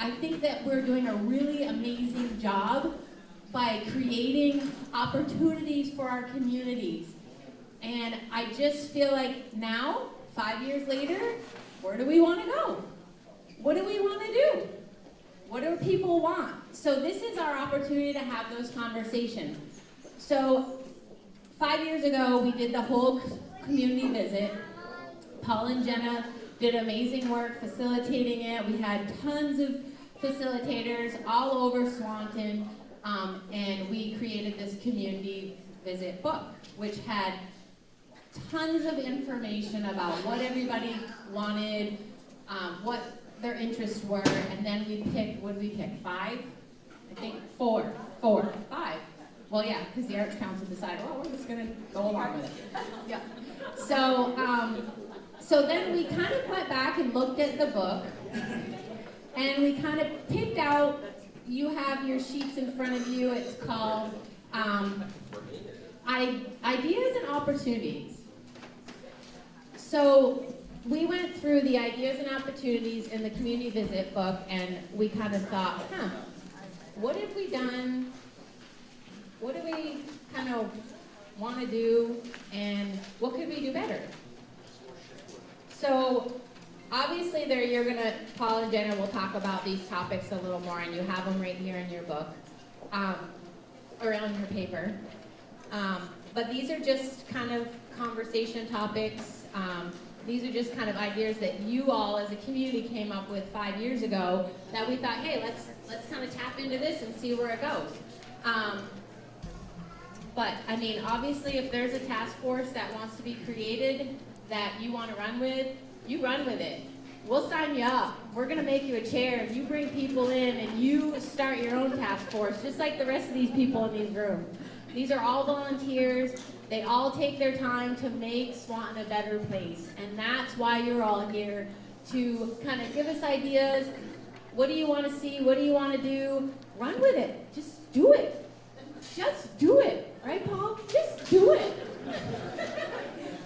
I think that we're doing a really amazing job by creating opportunities for our communities. And I just feel like now, 5 years later, where do we want to go? What do we want to do? What do people want? So this is our opportunity to have those conversations. So 5 years ago, we did the whole community visit. Paul and Jenna did amazing work facilitating it. We had tons of facilitators all over Swanton, and we created this community visit book, which had tons of information about what everybody wanted, what their interests were, and then we picked, what did we pick, 5? I think 4, 5. Well, yeah, because the Arts Council decided, well, we're just gonna go along with it. Yeah. So then we kind of went back and looked at the book, and we kind of picked out, you have your sheets in front of you, it's called Ideas and Opportunities. So we went through the ideas and opportunities in the community visit book, and we kind of thought, what have we done? What do we kind of want to do, and what could we do better? So obviously Paul and Jenna will talk about these topics a little more, and you have them right here in your book, or on your paper. But these are just kind of conversation topics. These are just kind of ideas that you all as a community came up with 5 years ago that we thought, hey, let's kind of tap into this and see where it goes. But I mean, obviously, if there's a task force that wants to be created that you want to run with, you run with it. We'll sign you up. We're going to make you a chair, and you bring people in, and you start your own task force, just like the rest of these people in these rooms. These are all volunteers. They all take their time to make Swanton a better place, and that's why you're all here, to kind of give us ideas. What do you want to see? What do you want to do? Run with it. Just do it. Just do it. Right, Paul? Just do it.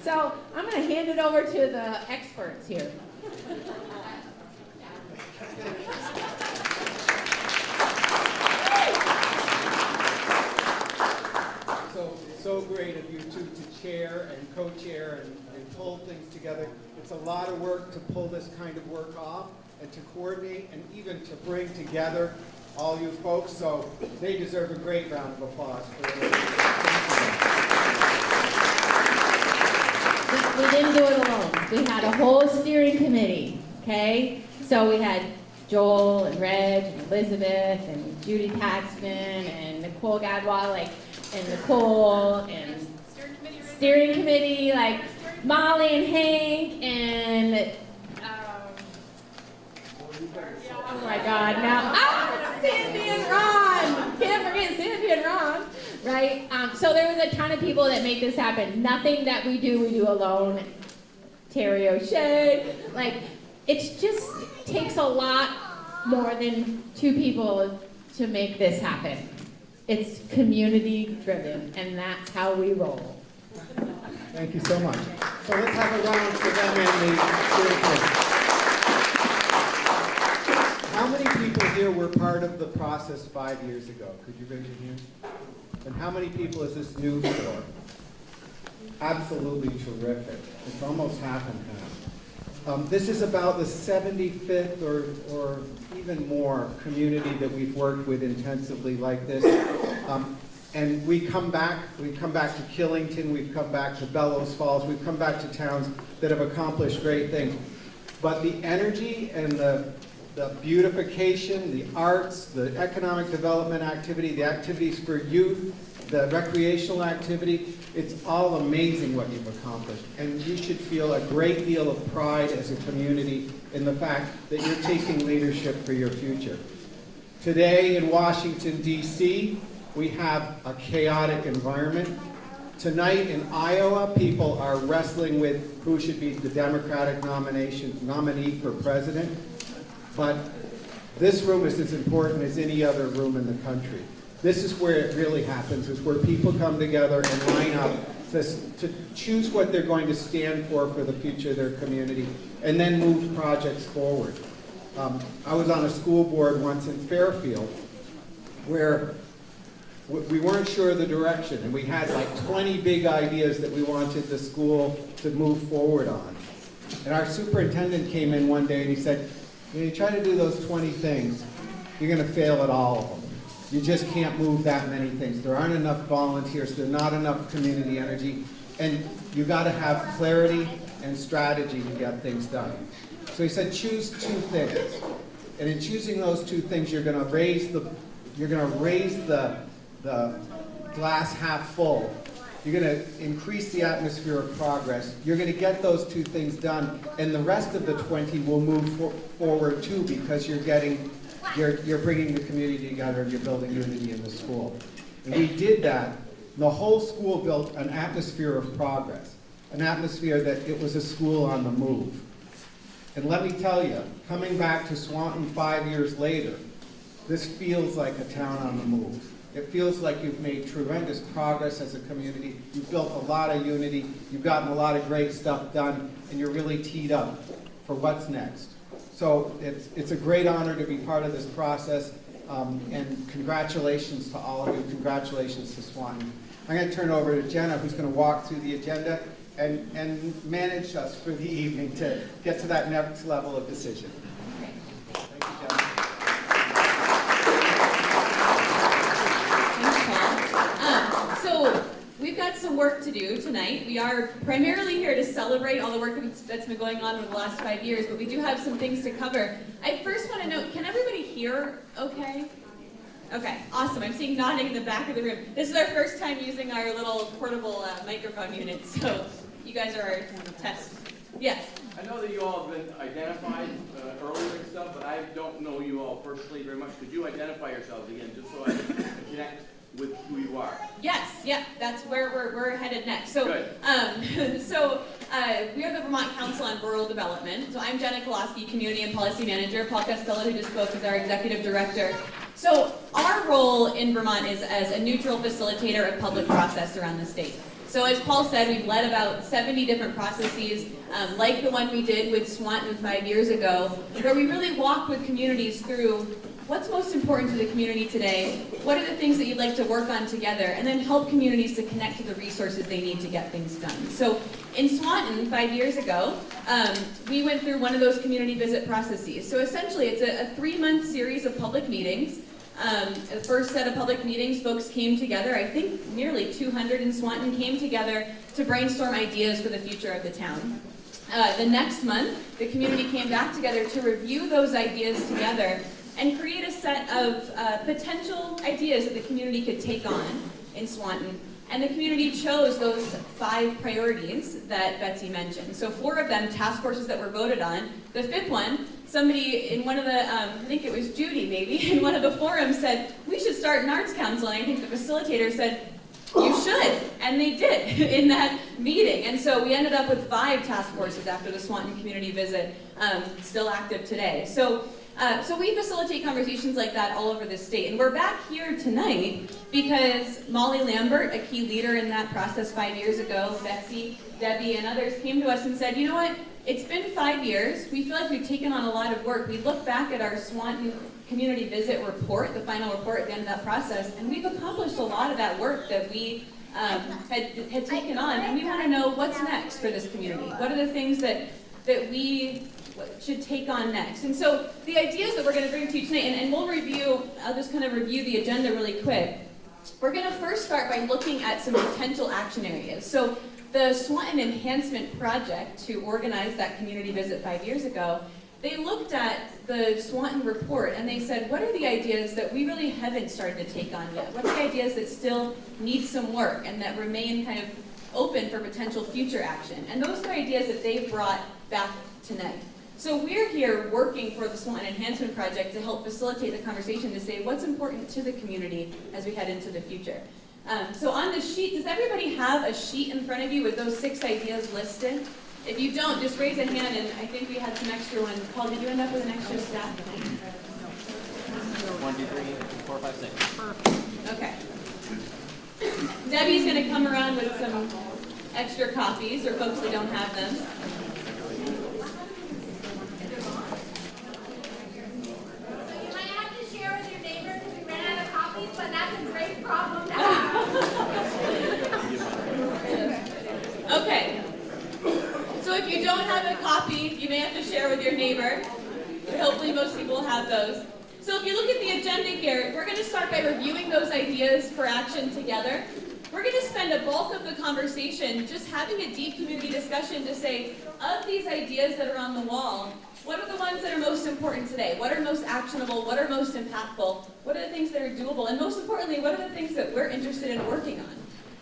So I'm going to hand it over to the experts here. So great of you two to chair and co-chair and pull things together. It's a lot of work to pull this kind of work off and to coordinate and even to bring together all you folks. So they deserve a great round of applause for it. We didn't do it alone. We had a whole steering committee, okay? So we had Joel and Reg and Elizabeth and Judy Paxman and Nicole Gadwal, and Nicole and steering committee, like Molly and Hank and oh my God, now Sandy and Ron. Can't forget Sandy and Ron, right? So there was a ton of people that make this happen. Nothing that we do alone. Terry O'Shea, it just takes a lot more than 2 people to make this happen. It's community driven, and that's how we roll. Thank you so much. So let's have a round for them in the steering committee. How many people here were part of the process 5 years ago? Could you raise your hand? And how many people is this new for? Absolutely terrific. It's almost half and half. This is about the 75th or even more community that we've worked with intensively like this. And we come back to Killington, we've come back to Bellows Falls, we've come back to towns that have accomplished great things. But the energy and the beautification, the arts, the economic development activity, the activities for youth, the recreational activity, it's all amazing what you've accomplished. And you should feel a great deal of pride as a community in the fact that you're taking leadership for your future. Today in Washington, D.C., we have a chaotic environment. Tonight in Iowa, people are wrestling with who should be the Democratic nominee for president. But this room is as important as any other room in the country. This is where it really happens, is where people come together and line up to choose what they're going to stand for the future of their community, and then move projects forward. I was on a school board once in Fairfield where we weren't sure of the direction, and we had like 20 big ideas that we wanted the school to move forward on. And our superintendent came in one day and he said, when you try to do those 20 things, you're going to fail at all of them. You just can't move that many things. There aren't enough volunteers, there's not enough community energy, and you got to have clarity and strategy to get things done. So he said, choose 2 things. And in choosing those 2 things, you're going to raise the glass half full. You're going to increase the atmosphere of progress. You're going to get those 2 things done, and the rest of the 20 will move forward too, because you're bringing the community together and you're building unity in the school. And we did that. The whole school built an atmosphere of progress, an atmosphere that it was a school on the move. And let me tell you, coming back to Swanton 5 years later, this feels like a town on the move. It feels like you've made tremendous progress as a community. You've built a lot of unity. You've gotten a lot of great stuff done, and you're really teed up for what's next. So it's a great honor to be part of this process, and congratulations to all of you. Congratulations to Swanton. I'm going to turn it over to Jenna, who's going to walk through the agenda and manage us for the evening to get to that next level of decision. Thank you, Jenna. We've got some work to do tonight. We are primarily here to celebrate all the work that's been going on over the last 5 years, but we do have some things to cover. I first want to note, can everybody hear okay? Okay, awesome. I'm seeing nodding in the back of the room. This is our first time using our little portable microphone unit, so you guys are our test. Yes? I know that you all have been identified earlier and stuff, but I don't know you all personally very much. Could you identify yourselves again, just so I can connect with who you are? Yes, yeah, that's where we're headed next. So, Good. We are the Vermont Council on Rural Development. So I'm Jenna Koloski, Community and Policy Manager. Paul Costello, who just spoke, is our Executive Director. So our role in Vermont is as a neutral facilitator of public process around the state. So as Paul said, we've led about 70 different processes, like the one we did with Swanton 5 years ago, where we really walk with communities through what's most important to the community today, what are the things that you'd like to work on together, and then help communities to connect to the resources they need to get things done. So in Swanton 5 years ago, we went through one of those community visit processes. So essentially it's a 3-month series of public meetings. The first set of public meetings, folks came together, I think nearly 200 in Swanton came together to brainstorm ideas for the future of the town. The next month, the community came back together to review those ideas together and create a set of potential ideas that the community could take on in Swanton. And the community chose those 5 priorities that Betsy mentioned. So 4 of them, task forces that were voted on. The 5th one, somebody in one of the, I think it was Judy maybe, in one of the forums said, we should start an arts council. And I think the facilitator said, you should, and they did in that meeting. And so we ended up with 5 task forces after the Swanton community visit, still active today. So we facilitate conversations like that all over the state. And we're back here tonight because Molly Lambert, a key leader in that process 5 years ago, Betsy, Debbie, and others came to us and said, you know what, it's been 5 years. We feel like we've taken on a lot of work. We look back at our Swanton community visit report, the final report at the end of that process, and we've accomplished a lot of that work that we had taken on. And we want to know what's next for this community. What are the things that we should take on next? And so the ideas that we're going to bring to you tonight, and we'll review, I'll just kind of review the agenda really quick. We're going to first start by looking at some potential action areas. So the Swanton Enhancement Project, to organize that community visit 5 years ago, they looked at the Swanton report and they said, what are the ideas that we really haven't started to take on yet? What are the ideas that still need some work and that remain kind of open for potential future action? And those are ideas that they've brought back tonight. So we're here working for the Swanton Enhancement Project to help facilitate the conversation to say what's important to the community as we head into the future. So on the sheet, does everybody have a sheet in front of you with those 6 ideas listed? If you don't, just raise a hand, and I think we had some extra ones. Paul, did you end up with an extra stack? 1, 2, 3, 4, 5, 6. Okay. Debbie's going to come around with some extra copies, or folks that don't have them. problem to have. Okay. So if you don't have a copy, you may have to share with your neighbor. But hopefully most people have those. So if you look at the agenda here, we're going to start by reviewing those ideas for action together. We're going to spend a bulk of the conversation just having a deep community discussion to say, of these ideas that are on the wall, what are the ones that are most important today? What are most actionable? What are most impactful? What are the things that are doable? And most importantly, what are the things that we're interested in working on?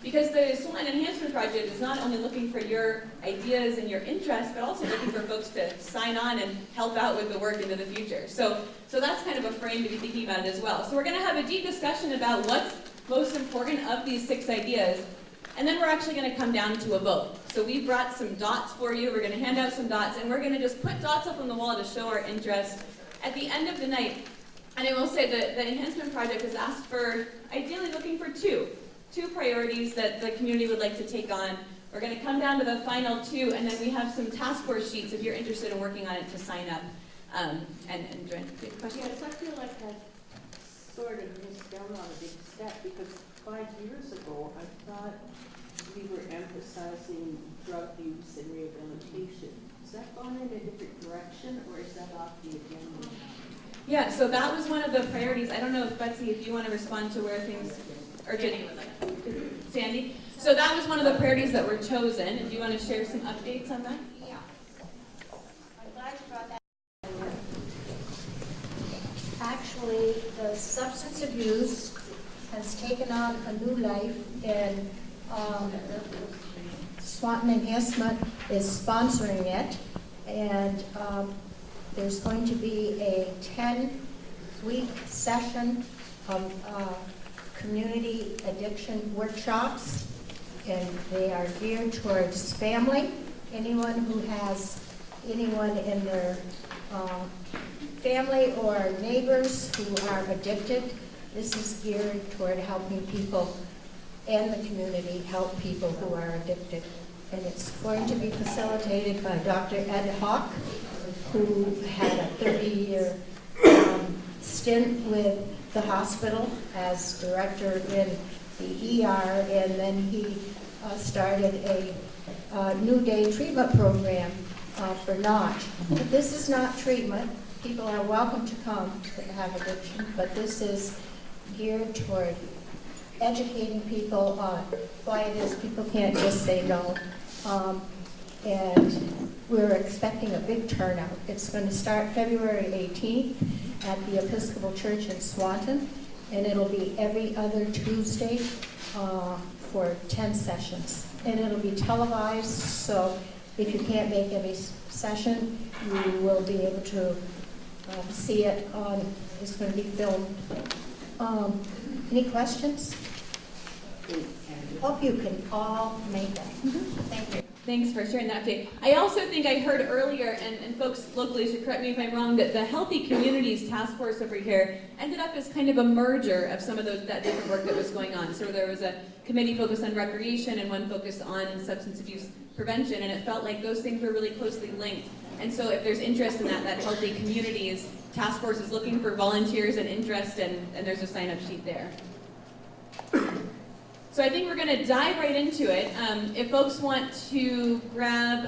Because the Swanton Enhancement Project is not only looking for your ideas and your interests, but also looking for folks to sign on and help out with the work into the future. So that's kind of a frame to be thinking about it as well. So we're going to have a deep discussion about what's most important of these 6 ideas, and then we're actually going to come down to a vote. So we brought some dots for you. We're going to hand out some dots, and we're going to just put dots up on the wall to show our interest. At the end of the night, and I will say that the Enhancement Project has asked for, ideally looking for two priorities that the community would like to take on. We're going to come down to the final 2, and then we have some task force sheets if you're interested in working on it to sign up and join. Good question? Yes, I feel like I sort of missed out on a big step because 5 years ago I thought we were emphasizing drug use and rehabilitation. Has that gone in a different direction, or is that off the agenda? Yeah, so that was one of the priorities. I don't know if Betsy, if you want to respond to where things, or did Sandy? So that was one of the priorities that were chosen. Do you want to share some updates on that? Yeah. I'm glad you brought that. Actually, the substance abuse has taken on a new life, and Swanton Enhancement is sponsoring it, and there's going to be a 10-week session of community addiction workshops, and they are geared towards family. Anyone who has anyone in their family or neighbors who are addicted, this is geared toward helping people and the community help people who are addicted. And it's going to be facilitated by Dr. Ed Hawk, who had a 30-year stint with the hospital as director in the ER, and then he started a New Day treatment program for Notch. But this is not treatment. People are welcome to come to have addiction, but this is geared toward educating people on why it is people can't just say no. And we're expecting a big turnout. It's going to start February 18th at the Episcopal Church in Swanton, and it'll be every other Tuesday for 10 sessions. And it'll be televised, so if you can't make every session, you will be able to see it on, it's going to be filmed. Any questions? Hope you can all make it. Thank you. Thanks for sharing that update. I also think I heard earlier, and folks locally should correct me if I'm wrong, that the Healthy Communities Task Force over here ended up as kind of a merger of some of that different work that was going on. So there was a committee focused on recreation and one focused on substance abuse prevention, and it felt like those things were really closely linked. And so if there's interest in that Healthy Communities Task Force is looking for volunteers and interest, and there's a sign-up sheet there. So I think we're going to dive right into it. If folks want to grab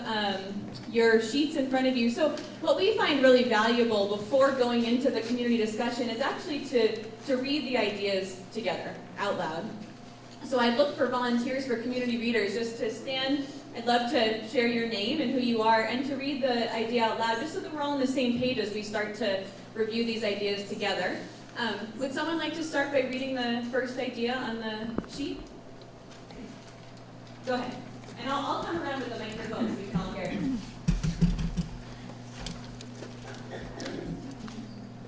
your sheets in front of you. So what we find really valuable before going into the community discussion is actually to read the ideas together out loud. So I'd look for volunteers, for community readers, just to stand. I'd love to share your name and who you are, and to read the idea out loud, just so that we're all on the same page as we start to review these ideas together. Would someone like to start by reading the first idea on the sheet? Go ahead. And I'll come around with the microphone so you can all hear it.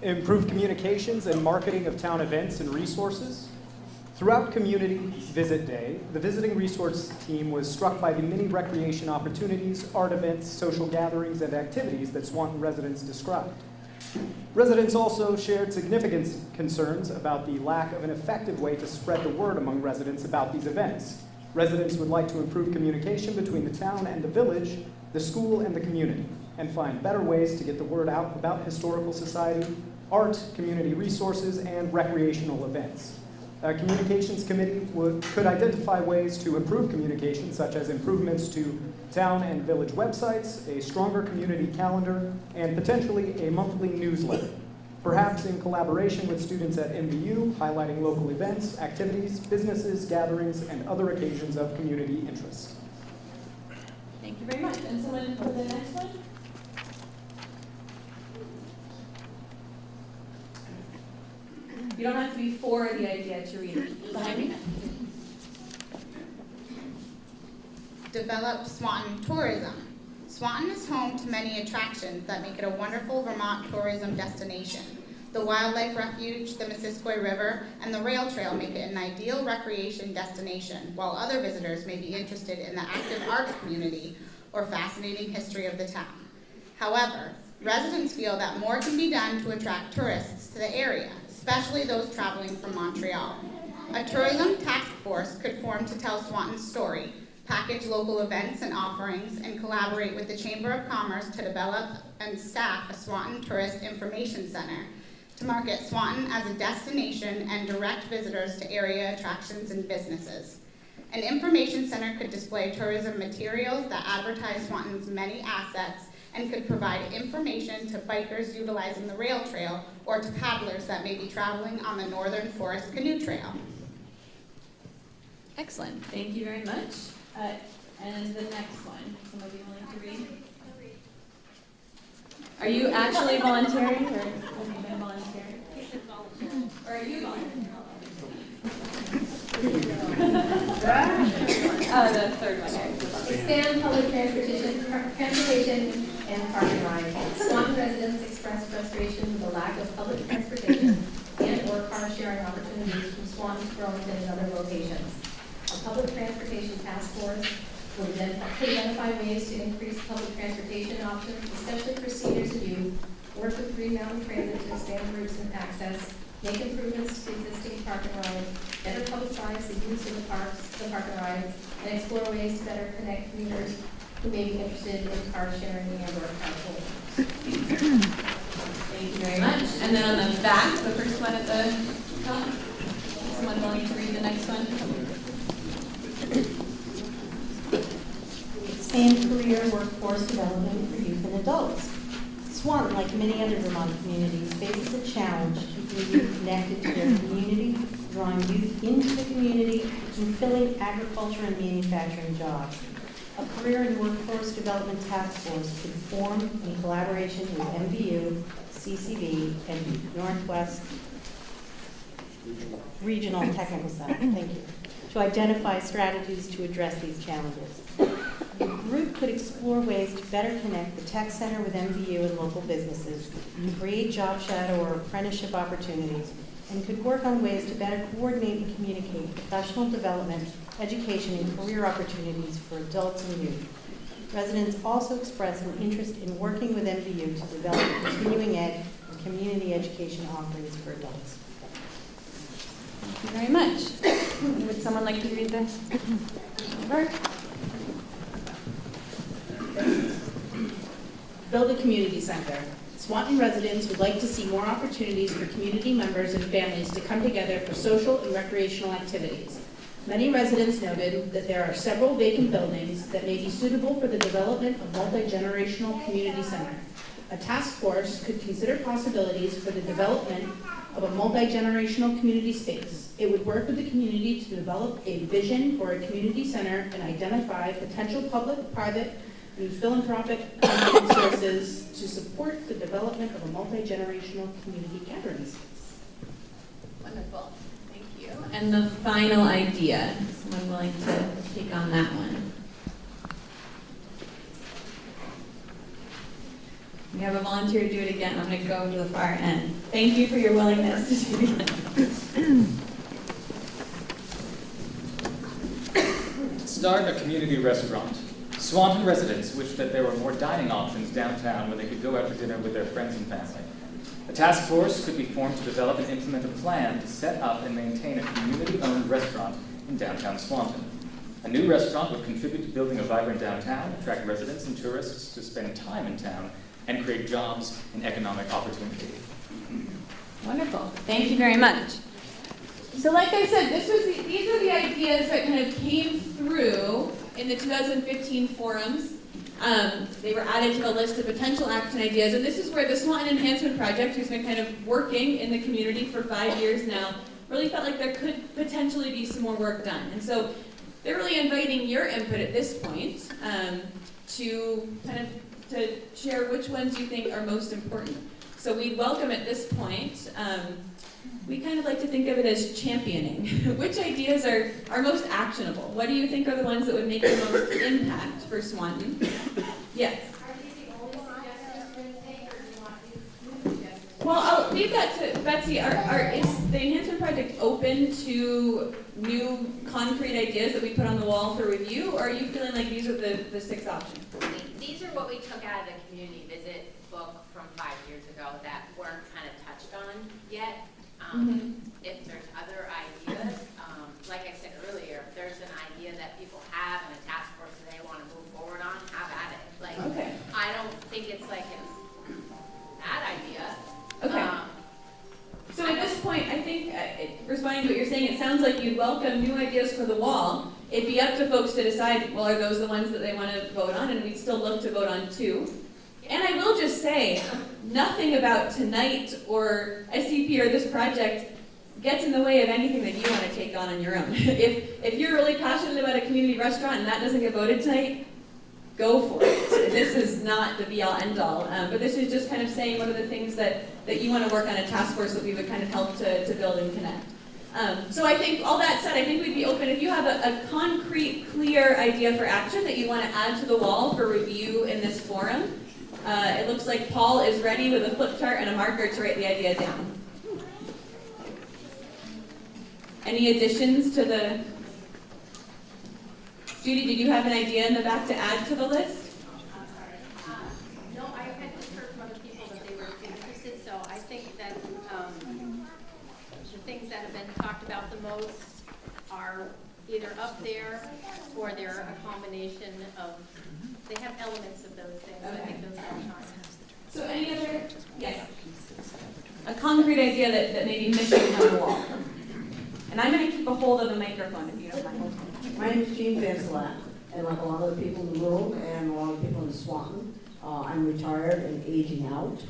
Improve communications and marketing of town events and resources. Throughout Community Visit Day, the visiting resource team was struck by the many recreation opportunities, art events, social gatherings, and activities that Swanton residents described. Residents also shared significant concerns about the lack of an effective way to spread the word among residents about these events. Residents would like to improve communication between the town and the village, the school and the community, and find better ways to get the word out about historical society, art, community resources, and recreational events. A communications committee could identify ways to improve communication, such as improvements to town and village websites, a stronger community calendar, and potentially a monthly newsletter, perhaps in collaboration with students at MVU, highlighting local events, activities, businesses, gatherings, and other occasions of community interest. Thank you very much. And someone for the next one? You don't have to be for the idea to read it. Behind me. Develop Swanton tourism. Swanton is home to many attractions that make it a wonderful Vermont tourism destination. The wildlife refuge, the Missisquoi River, and the rail trail make it an ideal recreation destination, while other visitors may be interested in the active arts community or fascinating history of the town. However, residents feel that more can be done to attract tourists to the area, especially those traveling from Montreal. A tourism task force could form to tell Swanton's story, package local events and offerings, and collaborate with the Chamber of Commerce to develop and staff a Swanton Tourist Information Center to market Swanton as a destination and direct visitors to area attractions and businesses. An information center could display tourism materials that advertise Swanton's many assets and could provide information to bikers utilizing the rail trail or to paddlers that may be traveling on the Northern Forest Canoe Trail. Excellent. Thank you very much. And the next one, someone be willing to read? Are you actually volunteering, or have you been volunteering? Or are you volunteering? Oh, the third one. Expand public transportation and parking rides. Swanton residents express frustration with the lack of public transportation and/or car sharing opportunities from Swanton, Burlington, and other locations. A public transportation task force will identify ways to increase public transportation options, especially for seniors and youth, work with Green Mountain Transit to expand routes and access, make improvements to existing parking rides, better publicize the use of the parking rides, and explore ways to better connect commuters who may be interested in car sharing and or carpooling. Thank you very much. And then on the back, the first one at the top, someone willing to read the next one? Expand career and workforce development for youth and adults. Swanton, like many other Vermont communities, faces a challenge keeping youth connected to their community, drawing youth into the community, and filling agriculture and manufacturing jobs. A career and workforce development task force could form in collaboration with MVU, CCV, and Northwest Regional Technical Center, thank you, to identify strategies to address these challenges. The group could explore ways to better connect the tech center with MVU and local businesses, create job shadow or apprenticeship opportunities, and could work on ways to better coordinate and communicate professional development, education, and career opportunities for adults and youth. Residents also express an interest in working with MVU to develop continuing ed and community education offerings for adults. Thank you very much. Would someone like to read this? Over. Build a community center. Swanton residents would like to see more opportunities for community members and families to come together for social and recreational activities. Many residents noted that there are several vacant buildings that may be suitable for the development of multi-generational community center. A task force could consider possibilities for the development of a multi-generational community space. It would work with the community to develop a vision for a community center and identify potential public, private, and philanthropic funding sources to support the development of a multi-generational community gathering space. Wonderful. Thank you. And the final idea, someone willing to take on that one? We have a volunteer to do it again. I'm going to go to the far end. Thank you for your willingness to do it again. Start a community restaurant. Swanton residents wish that there were more dining options downtown where they could go out for dinner with their friends and family. A task force could be formed to develop and implement a plan to set up and maintain a community-owned restaurant in downtown Swanton. A new restaurant would contribute to building a vibrant downtown, attract residents and tourists to spend time in town, and create jobs and economic opportunity. Wonderful. Thank you very much. So like I said, these are the ideas that kind of came through in the 2015 forums. They were added to the list of potential action ideas, and this is where the Swanton Enhancement Project, who's been kind of working in the community for 5 years now, really felt like there could potentially be some more work done. And so they're really inviting your input at this point to kind of to share which ones you think are most important. So we welcome at this point, we kind of like to think of it as championing. Which ideas are most actionable? What do you think are the ones that would make the most impact for Swanton? Yes? Are these the only suggestions you're going to take, or do you want new suggestions? Well, I'll leave that to Betsy. Is the Enhancement Project open to new concrete ideas that we put on the wall for review, or are you feeling like these are the 6 options? These are what we took out of the community visit book from 5 years ago that weren't kind of touched on yet. If there's other ideas, like I said earlier, if there's an idea that people have and a task force that they want to move forward on, have at it. Like, Okay. I don't think it's like a bad idea. Okay. So at this point, I think, responding to what you're saying, it sounds like you'd welcome new ideas for the wall. It'd be up to folks to decide, well, are those the ones that they want to vote on? And we'd still look to vote on 2. And I will just say, nothing about tonight or SEP or this project gets in the way of anything that you want to take on your own. If you're really passionate about a community restaurant and that doesn't get voted tonight, go for it. This is not the be-all, end-all. But this is just kind of saying what are the things that you want to work on a task force that we would kind of help to build and connect. So I think, all that said, I think we'd be open, if you have a concrete, clear idea for action that you want to add to the wall for review in this forum, it looks like Paul is ready with a flip chart and a marker to write the idea down. Any additions to the... Judy, did you have an idea in the back to add to the list? No, I had just heard from other people that they were interested, so I think that the things that have been talked about the most are either up there or they're a combination of, they have elements of those things. I think those are fine. So any other, yes? A concrete idea that may be missing on the wall. And I'm going to keep a hold of the microphone if you don't mind. My name is Jean Vancelat, and like a lot of the people in the room and a lot of people in Swanton, I'm retired and aging out.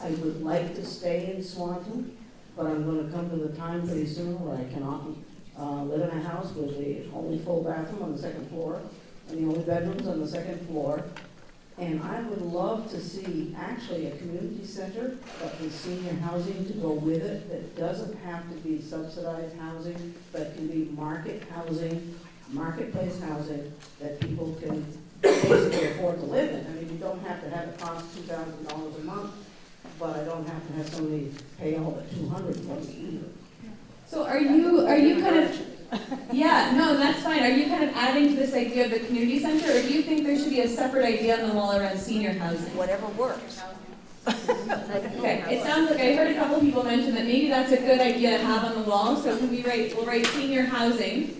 I would like to stay in Swanton, but I'm going to come to the time pretty soon where I cannot live in a house with the only full bathroom on the 2nd floor and the only bedrooms on the 2nd floor. And I would love to see actually a community center, but with senior housing to go with it, that doesn't have to be subsidized housing, but can be market housing, marketplace housing that people can basically afford to live in. I mean, you don't have to have it cost $2,000 a month, but I don't have to have somebody pay all the $200 for me either. So are you kind of, yeah, no, that's fine. Are you kind of adding to this idea of the community center, or do you think there should be a separate idea on the wall around senior housing? Whatever works. Okay, it sounds like I heard a couple of people mention that maybe that's a good idea to have on the wall, so can we'll write senior housing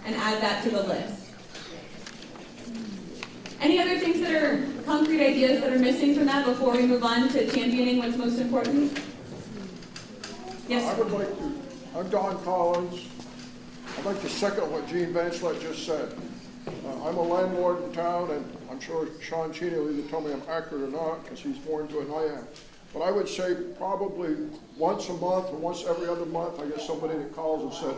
and add that to the list. Any other things that are concrete ideas that are missing from that before we move on to championing what's most important? Yes? I would like to, I'm Don Collins. I'd like to second what Jean Vancelat just said. I'm a landlord in town, and I'm sure Sean Cheney will either tell me I'm accurate or not, because he's more into it than I am. But I would say probably once a month or once every other month, I get somebody that calls and said,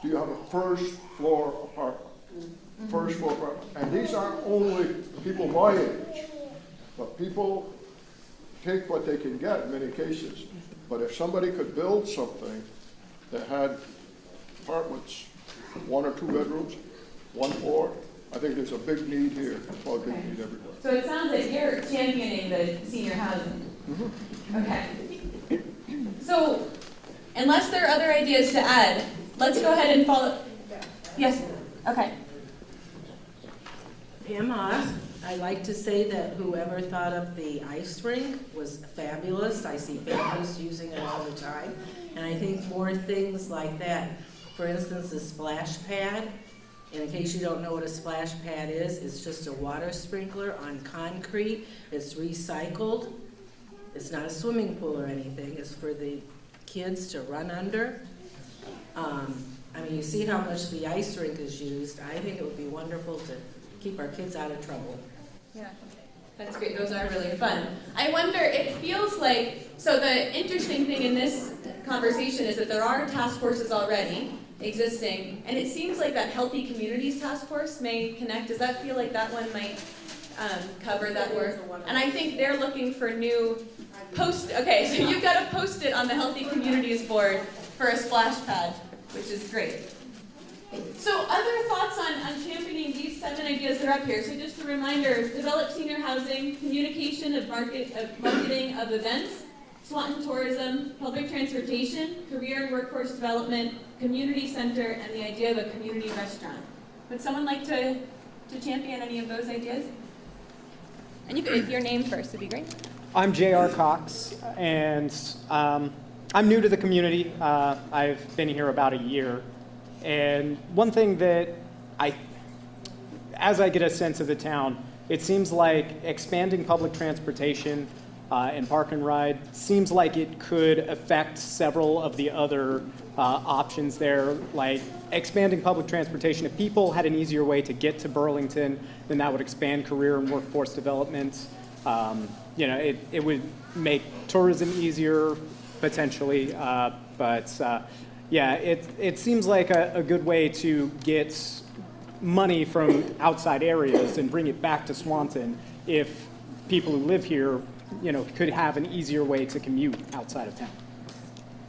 do you have a first floor apartment? First floor apartment. And these aren't only people my age, but people take what they can get in many cases. But if somebody could build something that had apartments, 1 or 2 bedrooms, 1 floor, I think there's a big need here, well, a big need everywhere. So it sounds like you're championing the senior housing. Okay. So, unless there are other ideas to add, let's go ahead and follow. Yes? Okay. Pam Haas. I like to say that whoever thought of the ice rink was fabulous. I see families using it all the time. And I think more things like that. For instance, the splash pad. And in case you don't know what a splash pad is, it's just a water sprinkler on concrete. It's recycled. It's not a swimming pool or anything. It's for the kids to run under. I mean, you see how much the ice rink is used. I think it would be wonderful to keep our kids out of trouble. Yeah, that's great. Those are really fun. I wonder, it feels like, so the interesting thing in this conversation is that there are task forces already existing, and it seems like that Healthy Communities Task Force may connect. Does that feel like that one might cover that work? And I think they're looking for new okay, so you've got to post it on the Healthy Communities board for a splash pad, which is great. So other thoughts on championing these 7 ideas that are up here. So just a reminder, develop senior housing, communication of marketing of events, Swanton tourism, public transportation, career and workforce development, community center, and the idea of a community restaurant. Would someone like to champion any of those ideas? And you could, your name first would be great. I'm J.R. Cox, and I'm new to the community. I've been here about a year. And one thing that as I get a sense of the town, it seems like expanding public transportation and park and ride seems like it could affect several of the other options there, like expanding public transportation. If people had an easier way to get to Burlington, then that would expand career and workforce development. It would make tourism easier, potentially, yeah, it seems like a good way to get money from outside areas and bring it back to Swanton if people who live here, could have an easier way to commute outside of town.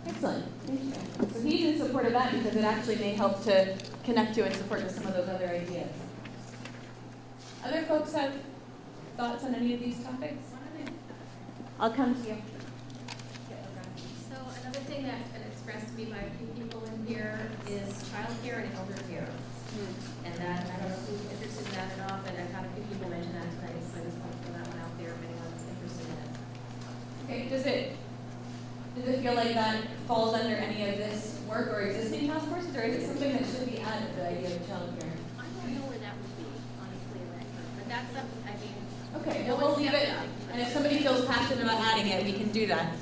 Excellent. Thank you. So he's in support of that because it actually may help to connect you and support some of those other ideas. Other folks have thoughts on any of these topics? I'll come to you. So another thing that's been expressed to me by a few people in here is childcare and elder care. And that, I don't know who's interested in that or not, but I've had a few people mention that tonight, so I just want to throw that one out there if anyone's interested in it. Okay, does it feel like that falls under any of this work or existing task forces, or is it something that should be added, the idea of childcare? I don't know where that would be, honestly, but that's something, I mean. Okay, well, we'll leave it, and if somebody feels passionate about adding it, we can do that.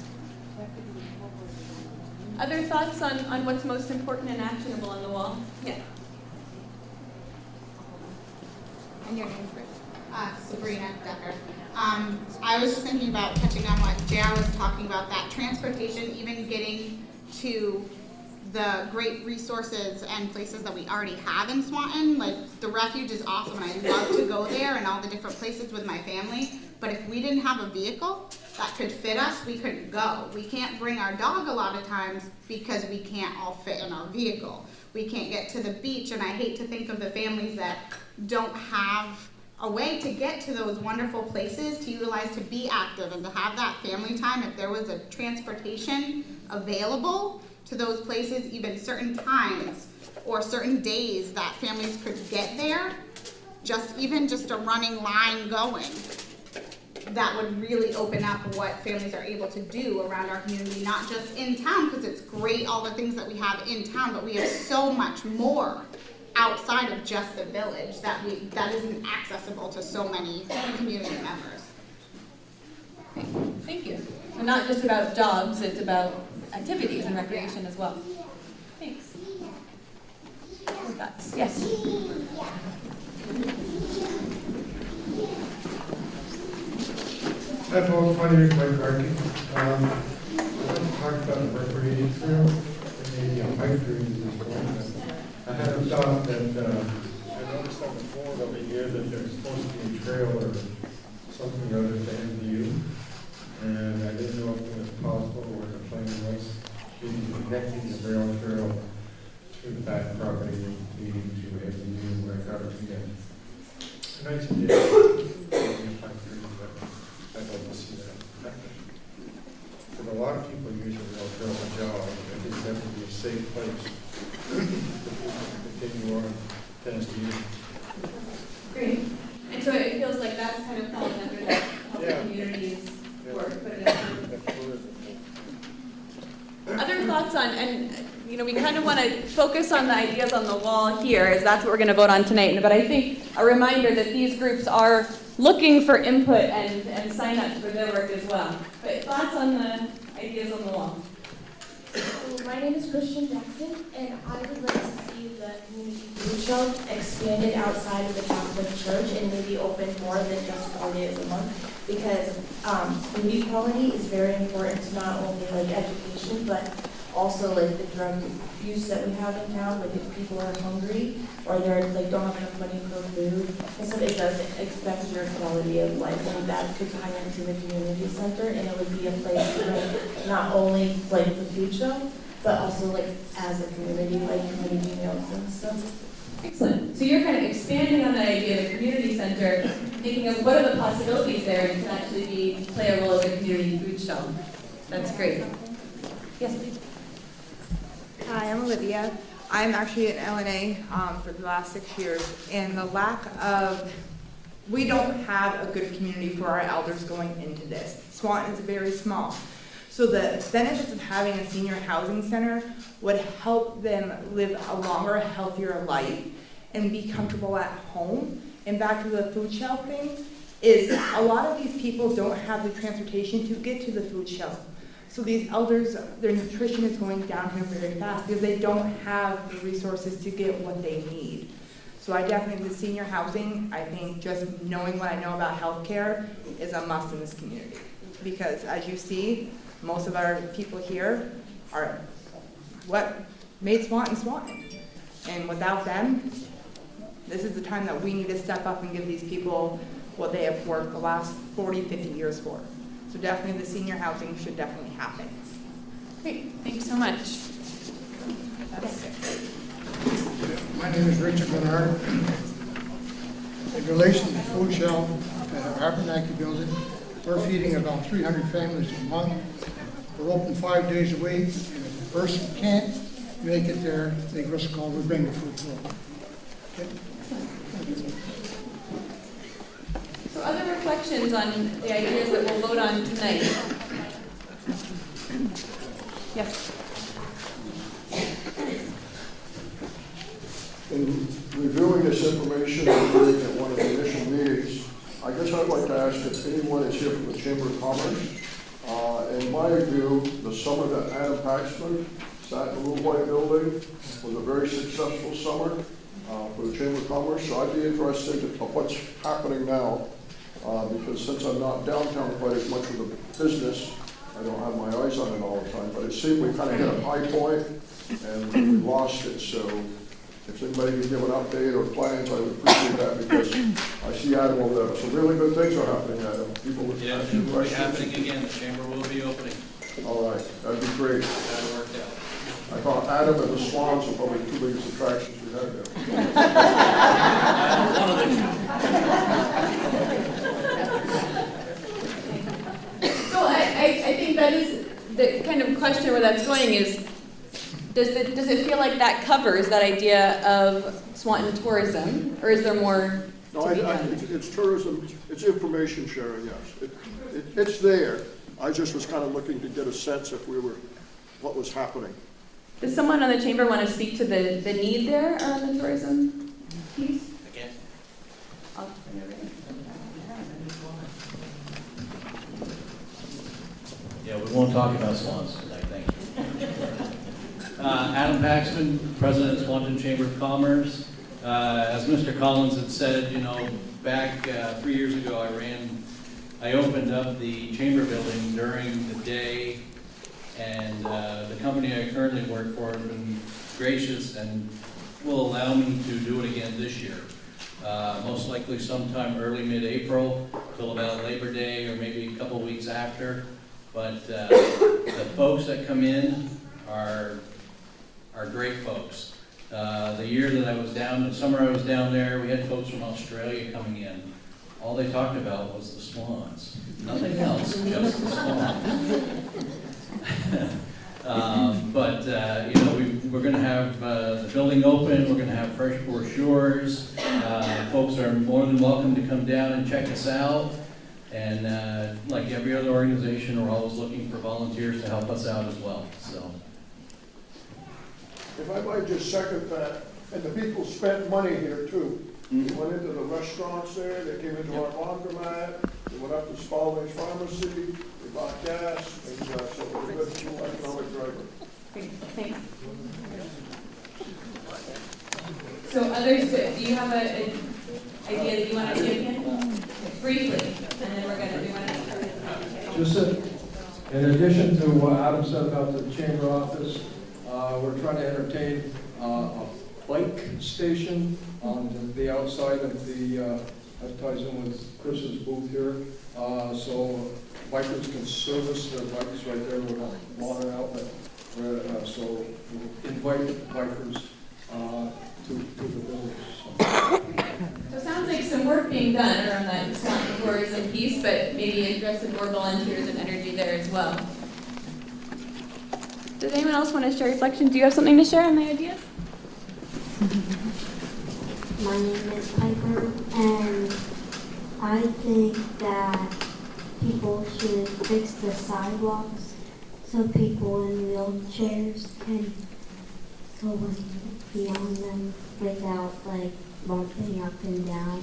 Other thoughts on what's most important and actionable on the wall? Yeah. And your name first. Sabrina Decker. I was just thinking about touching on what JR was talking about, that transportation, even getting to the great resources and places that we already have in Swanton. Like, the refuge is awesome, and I love to go there and all the different places with my family. But if we didn't have a vehicle that could fit us, we couldn't go. We can't bring our dog a lot of times because we can't all fit in our vehicle. We can't get to the beach, and I hate to think of the families that don't have a way to get to those wonderful places to utilize to be active and to have that family time. If there was a transportation available to those places, even certain times or certain days that families could get there, even just a running line going, that would really open up what families are able to do around our community, not just in town, because it's great all the things that we have in town, but we have so much more outside of just the village that isn't accessible to so many community members. Thank you. So not just about jobs, it's about activities and recreation as well. Thanks. Yes. Hi folks, my name is Mike Garkey. I want to talk about the recreation trail and the bike trails this morning. I had a thought that I noticed on the board over here that there's supposed to be a trail or something or other to MVU, and I didn't know if it was possible or what the plan was, connecting the rail trail to the back property leading to MVU. I thought it would be a nice idea. I'd like to see that. But a lot of people use the rail trail for jobs. I think that would be a safe place for people to continue on past year. Great. And so it feels like that's kind of falling under that healthy communities work. Other thoughts on, and we kind of want to focus on the ideas on the wall here, as that's what we're going to vote on tonight. But I think a reminder that these groups are looking for input and sign up for their work as well. But thoughts on the ideas on the wall? So My name is Christian Jackson, and I would like to see the community food shelf expanded outside of the Catholic Church and maybe open more than just 4 days a month, because food equality is very important to not only like education, but also like the drug use that we have in town. Like if people are hungry or they're like don't have enough money for food, and so it does affect your quality of life, and that could tie into the community center, and it would be a place to like not only like the food shelf, but also like as a community, like community meals and stuff. Excellent. So you're kind of expanding on that idea of a community center, thinking of what are the possibilities there and can actually play a role as a community food shelf. That's great. Yes, please. Hi, I'm Olivia. I'm actually at LNA for the last 6 years, and the lack of, we don't have a good community for our elders going into this. Swanton is very small. So the benefits of having a senior housing center would help them live a longer, healthier life and be comfortable at home. And back to the food shelf thing, is a lot of these people don't have the transportation to get to the food shelf. So these elders, their nutrition is going downhill very fast because they don't have the resources to get what they need. So I definitely, with senior housing, I think just knowing what I know about healthcare is a must in this community. Because as you see, most of our people here are what made Swanton Swanton. And without them, this is the time that we need to step up and give these people what they have worked the last 40, 50 years for. So definitely the senior housing should definitely happen. Great, thanks so much. My name is Richard Bernard. In relation to the food shelf at our Abernathy building, we're feeding about 300 families a month. We're open 5 days a week, and if a person can't make it there, they give us a call, we bring the food to them. Okay? So other reflections on the ideas that we'll vote on tonight? Yes. In reviewing this information and doing at one of the initial meetings, I guess I'd like to ask if anyone is here from the Chamber of Commerce. In my view, the summer that Adam Paxman sat in the Blue White building was a very successful summer for the Chamber of Commerce. So I'd be interested in what's happening now, because since I'm not downtown quite as much of the business, I don't have my eyes on it all the time. But it seemed we kind of hit a high point and we lost it. So if anybody could give an update or plans, I would appreciate that, because I see Adam over there. Some really good things are happening, Adam. People with yeah, it will be happening again. The chamber will be opening. All right, that'd be great. That'll work out. I thought Adam and the Swans are probably the two biggest attractions we have there. One of the So I think that is the kind of question where that's going is, does it feel like that covers that idea of Swanton tourism, or is there more No, to be done? it's tourism, it's information sharing, yes. It's there. I just was kind of looking to get a sense if what was happening. Does someone on the chamber want to speak to the need there on the tourism piece? Again. I'll turn it over. Yeah, we won't talk about swans tonight, thank you. Adam Paxman, President of Swanton Chamber of Commerce. As Mr. Collins had said, back 3 years ago, I opened up the chamber building during the day, and the company I currently work for has been gracious and will allow me to do it again this year. Most likely sometime early mid-April till about Labor Day or maybe a couple weeks after. But the folks that come in are great folks. The year that I was down, the summer I was down there, we had folks from Australia coming in. All they talked about was the swans. Nothing else, just the swans. We're going to have the building open. We're going to have fresh brochures. Folks are more than welcome to come down and check us out. And like every other organization, we're always looking for volunteers to help us out as well. So, If I might just second that, and the people spent money here too. They went into the restaurants there, they came into our laundromat, they went up to Spalding's Pharmacy, they bought gas, and so it was a good economic driver. Great, thanks. So others, do you have an idea that you want to give in? Briefly, and then we're going to do one. Just in addition to what Adam said about the chamber office, we're trying to entertain a bike station on the outside of the, that ties in with Chris's booth here. So bikers can service their bikes right there with a water outlet. So we'll invite bikers to the village. So it sounds like some work being done around that Swanton tourism piece, but maybe interested more volunteers and energy there as well. Does anyone else want to share reflections? Do you have something to share on the ideas? My name is Piper, and I think that people should fix the sidewalks so people in wheelchairs can go beyond them without like bumping up and down.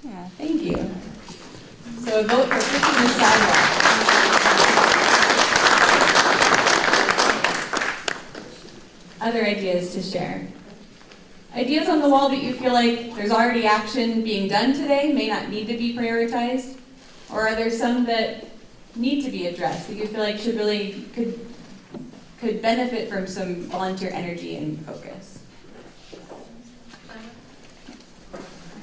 Yeah, thank you. So a vote for fixing the sidewalk. Other ideas to share? Ideas on the wall that you feel like there's already action being done today, may not need to be prioritized? Or are there some that need to be addressed that you feel like should really, could benefit from some volunteer energy and focus?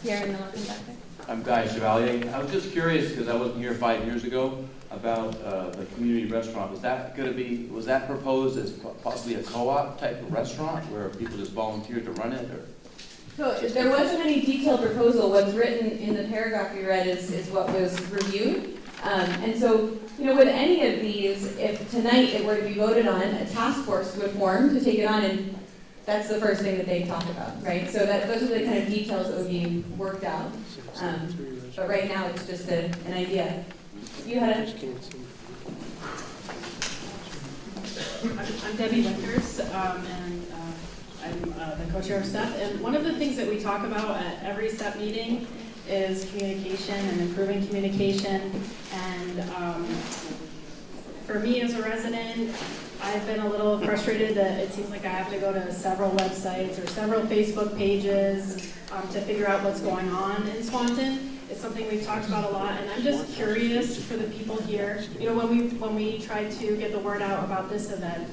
Here and then I'll come back there. I'm Guy Chevalier. I was just curious, because I wasn't here 5 years ago, about the community restaurant. Was that proposed as possibly a co-op type of restaurant where people just volunteered to run it? Or? So there wasn't any detailed proposal. What's written in the paragraph you read is what was reviewed. And so, you know, with any of these, if tonight it were to be voted on, a task force would form to take it on, and that's the first thing that they talk about, right? So those are the kind of details that would be worked out. But right now, it's just an idea. You had a... I'm Debbie Winters, and I'm the co-chair of SEP. And one of the things that we talk about at every SEP meeting is communication and improving communication. And for me as a resident, I've been a little frustrated that it seems like I have to go to several websites or several Facebook pages to figure out what's going on in Swanton. It's something we've talked about a lot, and I'm just curious for the people here. You know, when we tried to get the word out about this event,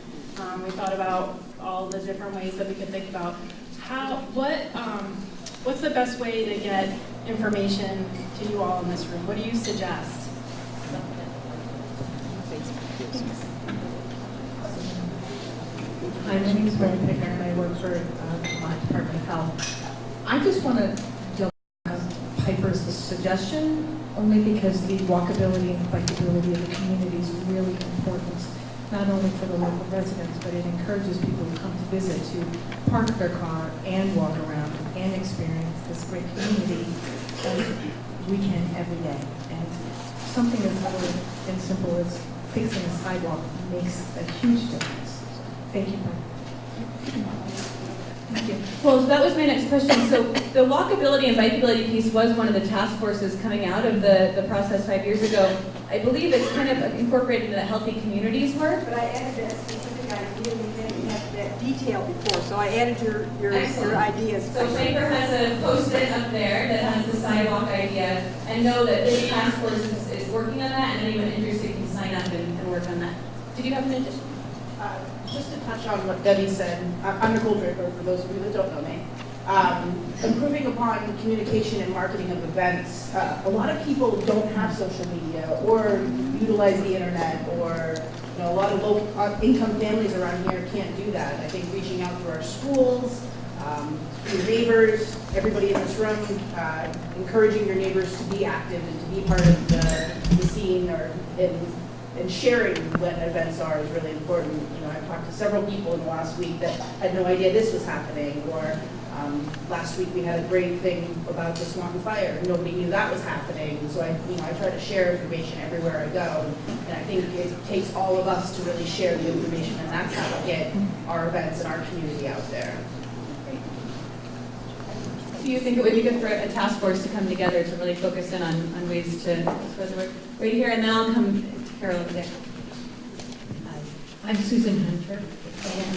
we thought about all the different ways that we could think about what's the best way to get information to you all in this room. What do you suggest? Hi, my name is Mary Picker, and I work for my Department of Health. I just want to jump on Piper's suggestion, only because the walkability and bikeability of the community is really important, not only for the local residents, but it encourages people to come to visit, to park their car and walk around and experience this great community as we can every day. And something as little and simple as fixing a sidewalk makes a huge difference. Thank you, Thank you. Well, so that was my next question. So the walkability and bikeability piece was one of the task forces coming out of the process 5 years ago. I believe it's kind of incorporated into the healthy communities work. But I added that specific idea, we didn't have that detail before, so I added your ideas. So Schaefer has a post-it up there that has the sidewalk idea, and know that this task force is working on that, and anyone interested can sign up and work on that. Did you have an addition? Just to touch on what Debbie said, I'm Nicole Draper, for those of you that don't know me. Improving upon communication and marketing of events. A lot of people don't have social media or utilize the internet, or a lot of low-income families around here can't do that. I think reaching out to our schools, your neighbors, everybody in this room, encouraging your neighbors to be active and to be part of the scene and sharing what events are is really important. You know, I've talked to several people in the last week that had no idea this was happening, or last week we had a great thing about the Swanton fire. Nobody knew that was happening. So I try to share information everywhere I go, and I think it takes all of us to really share the information, and that's how we get our events and our community out there. Do you think it would be good for a task force to come together to really focus in on ways to spread the word? Right here, and then I'll come to Carol over there. Hi, I'm Susan Hunter, and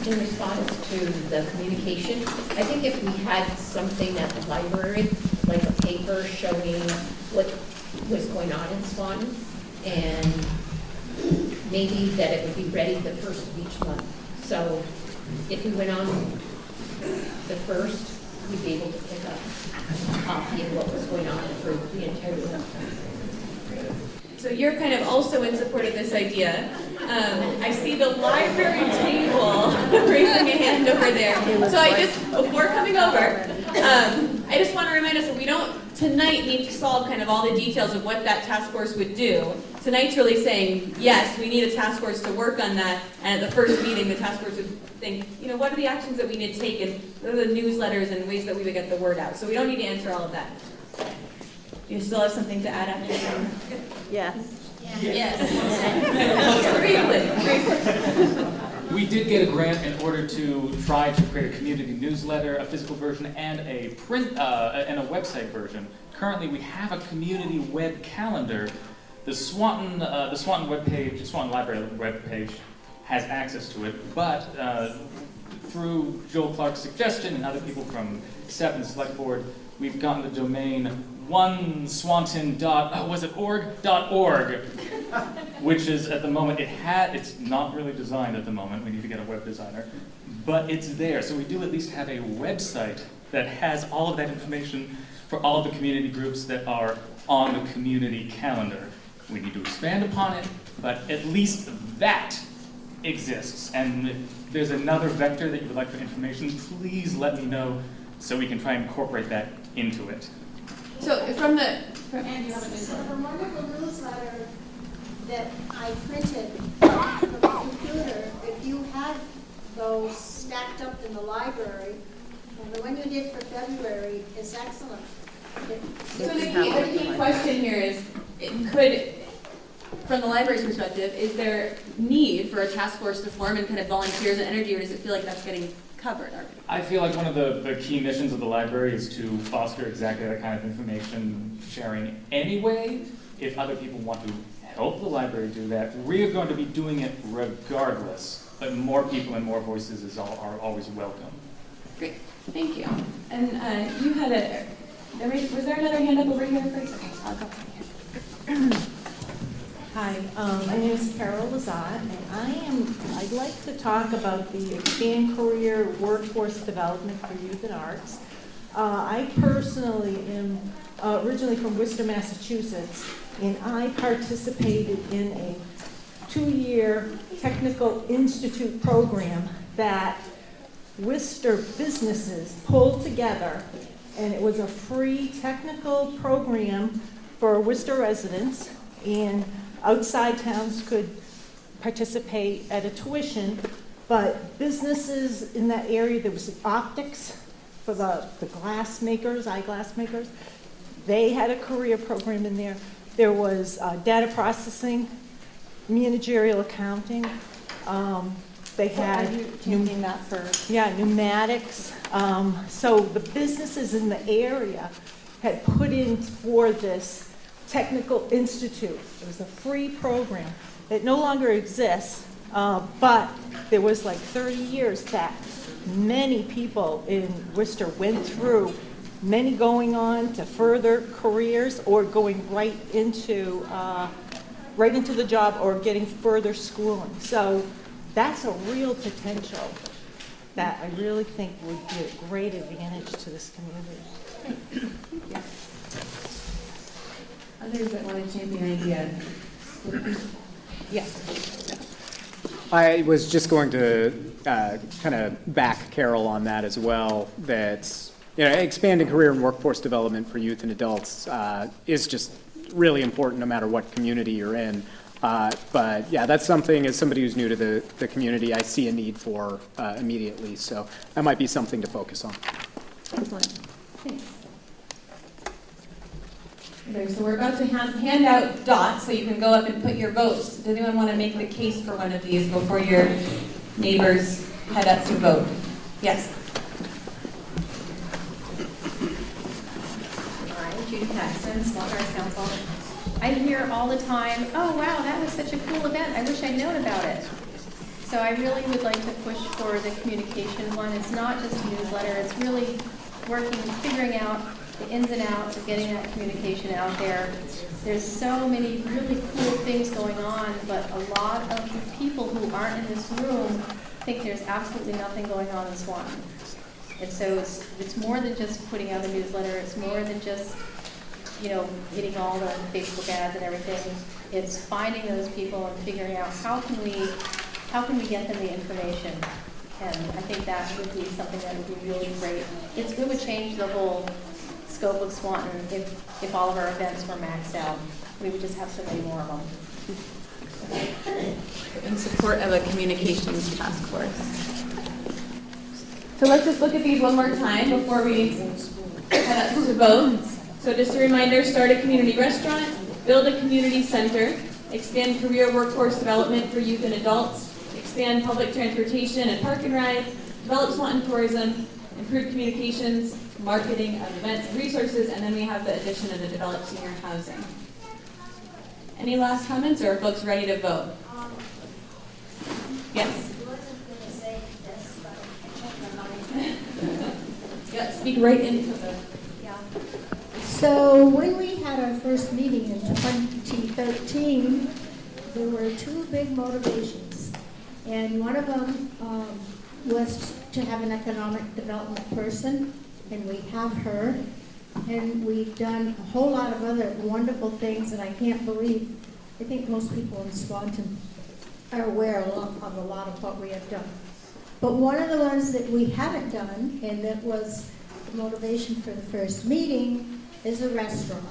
in response to the communication, I think if we had something at the library, like a paper showing what was going on in Swanton, and maybe that it would be ready the first of each month. So if we went on the first, we'd be able to pick up a copy of what was going on for the entire month. So you're kind of also in support of this idea. I see the library table raising a hand over there. So I just, before coming over, I just want to remind us that we don't tonight need to solve kind of all the details of what that task force would do. Tonight's really saying, yes, we need a task force to work on that, and at the first meeting, the task force would think, you know, what are the actions that we need to take, and what are the newsletters and ways that we would get the word out. So we don't need to answer all of that. Do you still have something to add after that? Yes. Yes. Briefly. We did get a grant in order to try to create a community newsletter, a physical version, and a print and a website version. Currently, we have a community web calendar. The Swanton webpage, Swanton Library webpage, has access to it, but through Joel Clark's suggestion and other people from SEP and the Select Board, we've gotten the domain oneswanton.org, which is at the moment, it's not really designed at the moment. We need to get a web designer, but it's there. So we do at least have a website that has all of that information for all of the community groups that are on the community calendar. We need to expand upon it, but at least that exists. And if there's another vector that you would like for information, please let me know so we can try and incorporate that into it. So And you have a newsletter. The wonderful newsletter that I printed from the computer, if you had those stacked up in the library, and the one you did for February is excellent. So the key question here is, from the library's perspective, is there need for a task force to form and kind of volunteers and energy, or does it feel like that's getting covered already? I feel like one of the key missions of the library is to foster exactly that kind of information sharing anyway. If other people want to help the library do that, we are going to be doing it regardless. But more people and more voices are always welcome. Great, thank you. And you had was there another hand up over here first? Okay, I'll go from here. Hi, my name is Carol Lazat, and I'd like to talk about the Expand Career Workforce Development for Youth and Arts. I personally am originally from Worcester, Massachusetts, and I participated in a 2-year technical institute program that Worcester businesses pulled together, and it was a free technical program for Worcester residents, and outside towns could participate at a tuition, but businesses in that area, there was optics for the glass makers, eyeglass makers. They had a career program in there. There was data processing, managerial accounting. They had pneumatics. So the businesses in the area had put in for this Technical Institute. It was a free program. It no longer exists, but there was like 30 years that many people in Worcester went through, many going on to further careers or going right into the job or getting further schooling. So that's a real potential that I really think would be a great advantage to this community. Thank you. Others that want to champion idea? Yes. I was just going to kind of back Carol on that as well, that expanding career and workforce development for youth and adults is just really important no matter what community you're in. But yeah, that's something, as somebody who's new to the community, I see a need for immediately. So that might be something to focus on. Excellent. Thanks. Okay, so we're about to hand out dots so you can go up and put your votes. Does anyone want to make the case for one of these before your neighbors head up to vote? Yes. Hi, Judy Paxton, Swanton Arts Council. I hear all the time, oh wow, that was such a cool event. I wish I'd known about it. So I really would like to push for the communication one. It's not just a newsletter, it's really working, figuring out the ins and outs of getting that communication out there. There's so many really cool things going on, but a lot of the people who aren't in this room think there's absolutely nothing going on in Swanton. And so it's more than just putting out a newsletter, it's more than just, you know, hitting all the Facebook ads and everything. It's finding those people and figuring out how can we get them the information. And I think that would be something that would be really great. It would change the whole scope of Swanton if all of our events were maxed out. We would just have so many more of them. In support of a communications task force. So let's just look at these one more time before we head up to vote. So just a reminder, start a community restaurant, build a community center, expand career workforce development for youth and adults, expand public transportation and park and ride, develop Swanton tourism, improve communications, marketing of events and resources, and then we have the addition of the developed senior housing. Any last comments, or are folks ready to vote? Yes? I wasn't going to say this, but I changed my mind. Yeah, speak right into the... Yeah. So when we had our first meeting in 2013, there were two big motivations. And one of them was to have an economic development person, and we have her. And we've done a whole lot of other wonderful things, and I can't believe, I think most people in Swanton are aware of a lot of what we have done. But one of the ones that we haven't done, and that was the motivation for the first meeting, is a restaurant.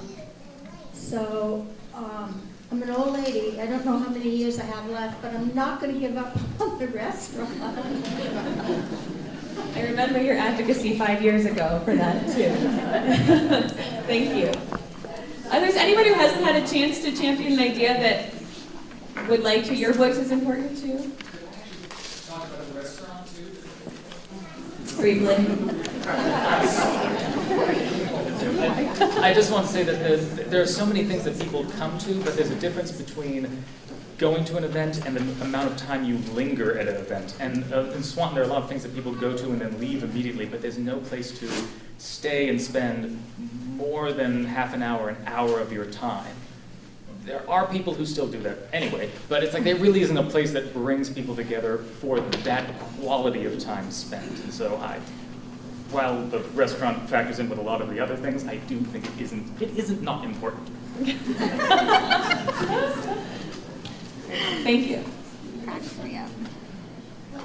So I'm an old lady. I don't know how many years I have left, but I'm not going to give up on the restaurant. I remember your advocacy 5 years ago for that too. Thank you. There's anybody who hasn't had a chance to champion an idea that would like to? Your voice is important too. Talk about the restaurant too. Briefly. I just want to say that there are so many things that people come to, but there's a difference between going to an event and the amount of time you linger at an event. And in Swanton, there are a lot of things that people go to and then leave immediately, but there's no place to stay and spend more than half an hour of your time. There are people who still do that anyway, but it's like there really isn't a place that brings people together for that quality of time spent. And so while the restaurant factors in with a lot of the other things, I do think it isn't not important. Thank you.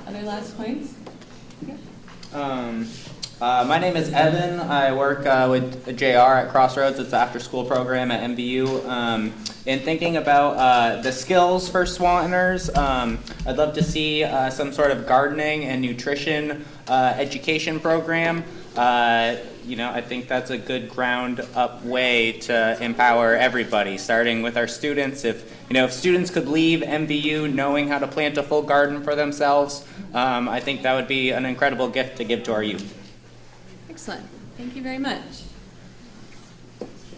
Other last points? My name is Evan. I work with JR at Crossroads. It's an after-school program at MVU. In thinking about the skills for Swantoners, I'd love to see some sort of gardening and nutrition education program. I think that's a good ground-up way to empower everybody, starting with our students. If students could leave MVU knowing how to plant a full garden for themselves, I think that would be an incredible gift to give to our youth. Excellent. Thank you very much.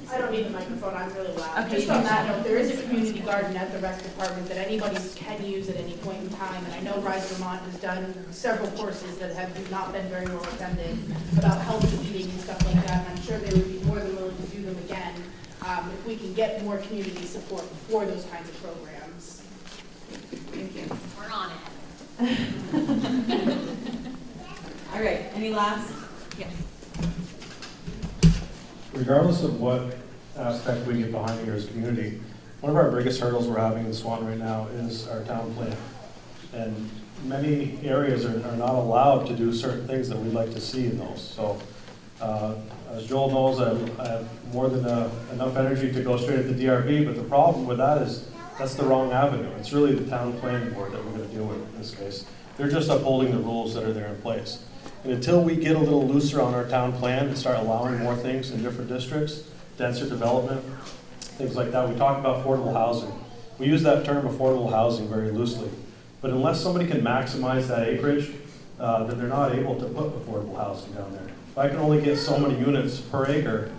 I don't need the microphone, I'm really loud. Okay. Just on that note, there is a community garden at the rec department that anybody can use at any point in time. And I know Rise Vermont has done several courses that have not been very well attended about healthy eating and stuff like that. And I'm sure they would be more than willing to do them again if we can get more community support for those kinds of programs. Thank you. We're on it. All right, any last? Yes. Regardless of what aspect we get behind here as a community, one of our biggest hurdles we're having in Swanton right now is our town plan. And many areas are not allowed to do certain things that we'd like to see in those. So as Joel knows, I have more than enough energy to go straight at the DRB, but the problem with that is that's the wrong avenue. It's really the town planning board that we're going to deal with in this case. They're just upholding the rules that are there in place. And until we get a little looser on our town plan and start allowing more things in different districts, denser development, things like that. We talk about affordable housing. We use that term affordable housing very loosely. But unless somebody can maximize that acreage, then they're not able to put affordable housing down there. If I can only get so many units per acre,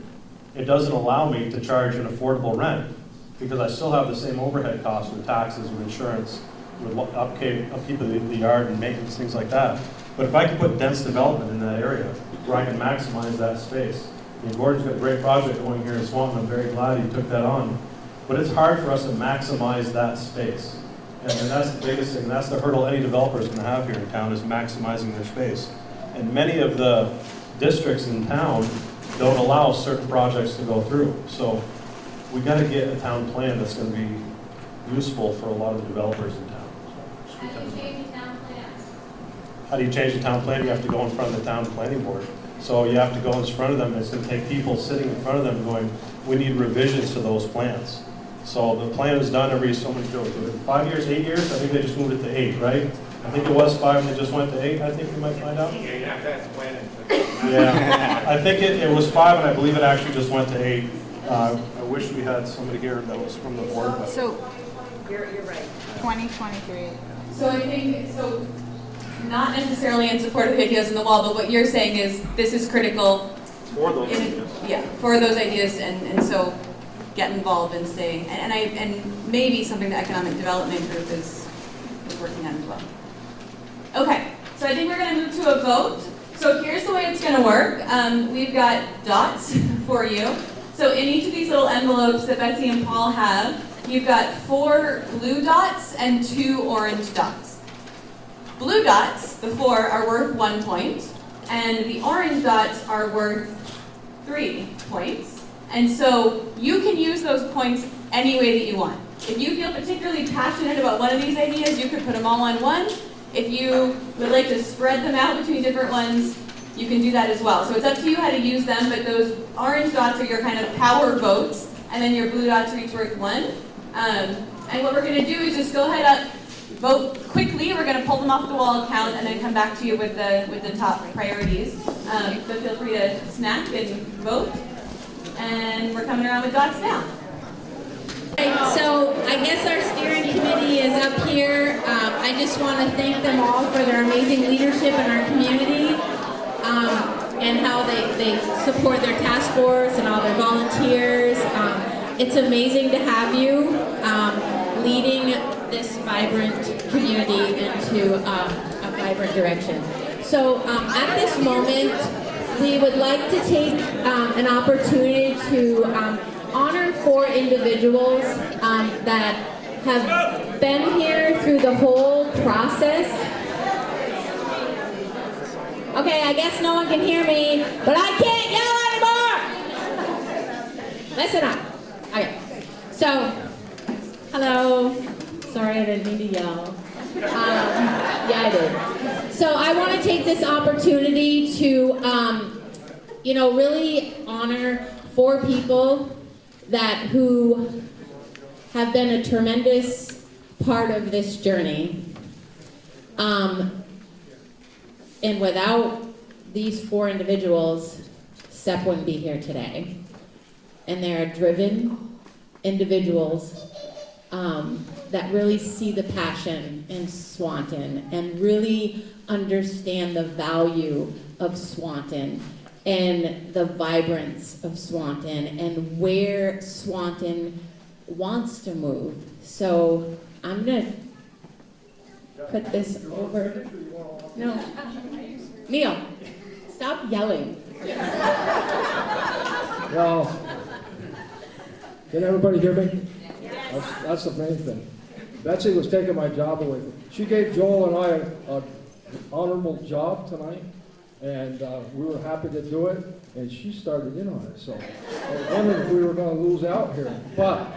it doesn't allow me to charge an affordable rent because I still have the same overhead costs with taxes and insurance with upkeep of the yard and maintenance, things like that. But if I can put dense development in that area, where I can maximize that space. I mean, Gordon's got a great project going here in Swanton, I'm very glad he took that on. But it's hard for us to maximize that space. And that's the biggest thing, that's the hurdle any developer is gonna have here in town, is maximizing their space. And many of the districts in town don't allow certain projects to go through. So we gotta get a town plan that's gonna be useful for a lot of the developers in town. How do you change the town plan? How do you change the town plan? You have to go in front of the town planning board. So you have to go in front of them, and it's gonna take people sitting in front of them going, we need revisions to those plans. So the plan is done every so many, 5 years, 8 years? I think they just moved it to 8, right? I think it was 5 and they just went to 8, I think we might find out. Yeah, you have to ask planning. Yeah, I think it was 5 and I believe it actually just went to 8. I wish we had somebody here that was from the board, but. So, You're right. 2023. So I think, so not necessarily in support of the ideas on the wall, but what you're saying is this is critical. For those ideas. Yeah, for those ideas, and so get involved and stay, and maybe something the economic development group is working on as well. Okay, so I think we're gonna move to a vote. So here's the way it's gonna work. We've got dots for you. So in each of these little envelopes that Betsy and Paul have, you've got 4 blue dots and 2 orange dots. Blue dots, the 4, are worth 1 point, and the orange dots are worth 3 points. And so you can use those points any way that you want. If you feel particularly passionate about one of these ideas, you could put them all on one. If you would like to spread them out between different ones, you can do that as well. So it's up to you how to use them, but those orange dots are your kind of power votes, and then your blue dots are each worth 1. And what we're going to do is just go ahead up, vote quickly. We're going to pull them off the wall, count, and then come back to you with the top priorities. But feel free to snack and vote. And we're coming around with dots now. So I guess our steering committee is up here. I just want to thank them all for their amazing leadership in our community, and how they support their task force and all their volunteers. It's amazing to have you leading this vibrant community into a vibrant direction. So at this moment, we would like to take an opportunity to honor 4 individuals that have been here through the whole process. Okay, I guess no one can hear me, but I can't yell anymore! Listen up. Okay, so, hello. Sorry, I didn't mean to yell. Yeah, I did. So I want to take this opportunity to, really honor 4 people who have been a tremendous part of this journey. And without these 4 individuals, SEP wouldn't be here today. And they are driven individuals that really see the passion in Swanton and really understand the value of Swanton and the vibrance of Swanton and where Swanton wants to move. So I'm gonna put this over. No, Neil, stop yelling. Well, can everybody hear me? That's the main thing. Betsy was taking my job away. She gave Joel and I an honorable job tonight, and we were happy to do it, and she started in on it. So I was wondering if we were going to lose out here. But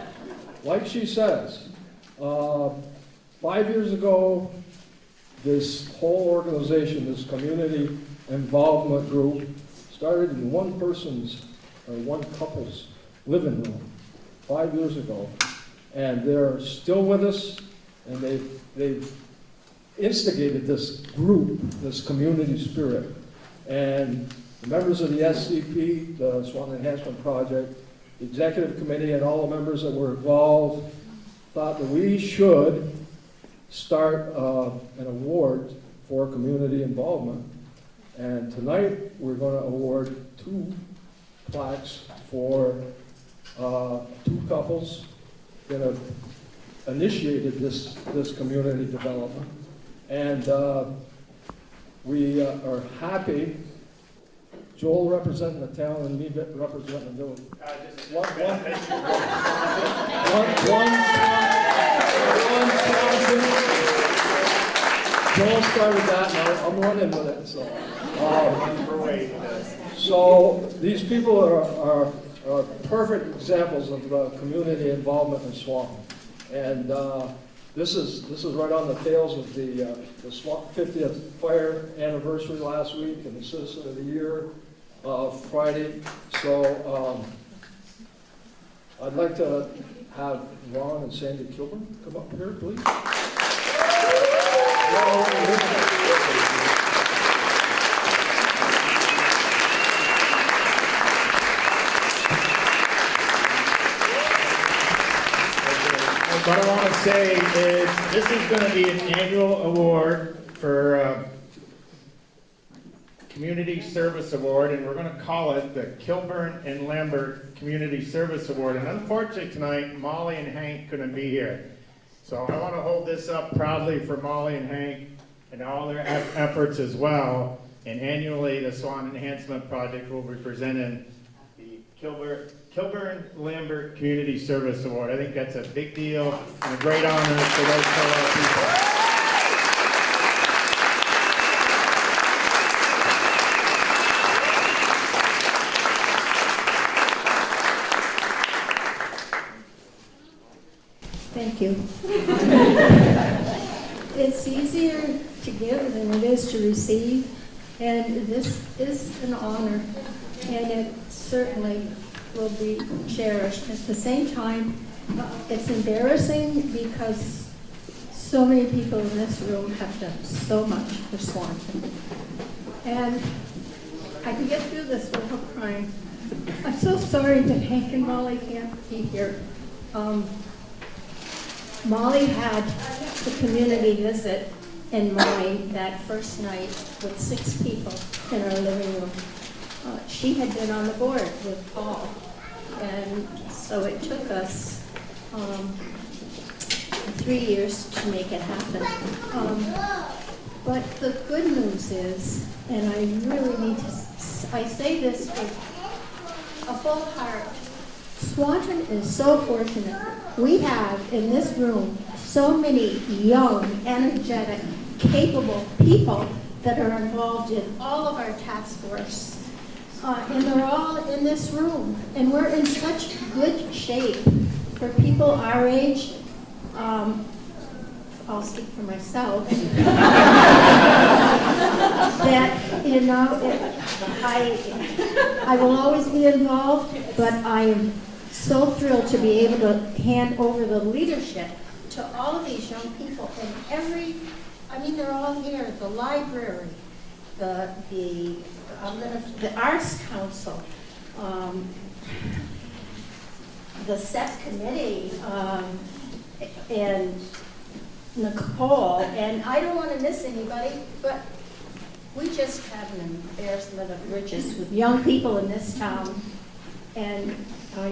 like she says, 5 years ago, this whole organization, this community involvement group, started in one person's or one couple's living room 5 years ago. And they're still with us, and they've instigated this group, this community spirit. And the members of the SEP, the Swanton Enhancement Project, the executive committee, and all the members that were involved thought that we should start an award for community involvement. And tonight, we're going to award 2 plaques for 2 couples. Going to initiated this community development. And we are happy, Joel representing the town and me representing the village. Joel started that, and I'm running with it. So these people are perfect examples of community involvement in Swanton. And this is right on the tails of the Swanton 50th fire anniversary last week and the Citizen of the Year Friday. So I'd like to have Ron and Sandy Kilburn come up here, please. What I want to say is this is going to be an annual award for Community Service Award, and we're going to call it the Kilburn and Lambert Community Service Award. And unfortunately tonight, Molly and Hank couldn't be here. So I want to hold this up proudly for Molly and Hank and all their efforts as well. And annually, the Swanton Enhancement Project will be presenting the Kilburn Lambert Community Service Award. I think that's a big deal and a great honor for those fellow people. Thank you. It's easier to give than it is to receive, and this is an honor, and it certainly will be cherished. At the same time, it's embarrassing because so many people in this room have done so much for Swanton. And I can get through this without crying. I'm so sorry that Hank and Molly can't be here. Molly had the community visit in mind that first night with 6 people in our living room. She had been on the board with Paul, and so it took us 3 years to make it happen. But the good news is, and I really need to, I say this with a full heart, Swanton is so fortunate. We have in this room so many young, energetic, capable people that are involved in all of our task force. And they're all in this room. And we're in such good shape for people our age. I'll speak for myself. That, you know, I will always be involved, but I am so thrilled to be able to hand over the leadership to all of these young people. And they're all here, the library, the Arts Council, the SEP committee, and Nicole, and I don't want to miss anybody, but we just have an embarrassment of riches with young people in this town, and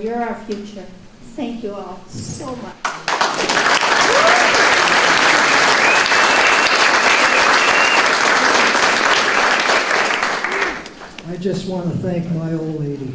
you're our future. Thank you all so much. I just want to thank my old lady.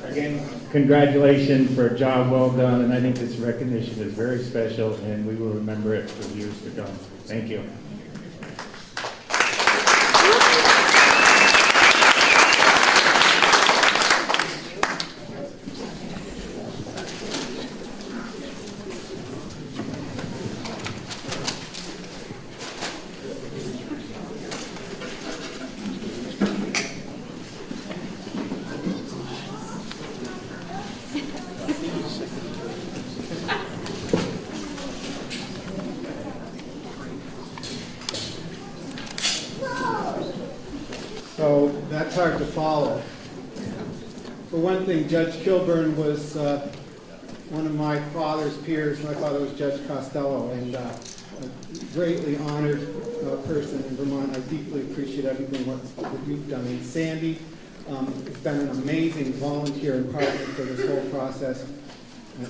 Again, congratulations for a job well done, and I think this recognition is very special, and we will remember it for years to come. Thank you. hard to follow. For one thing, Judge Kilburn was one of my father's peers. My father was Judge Costello, and a greatly honored person in Vermont. I deeply appreciate everything what you've done. And Sandy has been an amazing volunteer and partner for this whole process.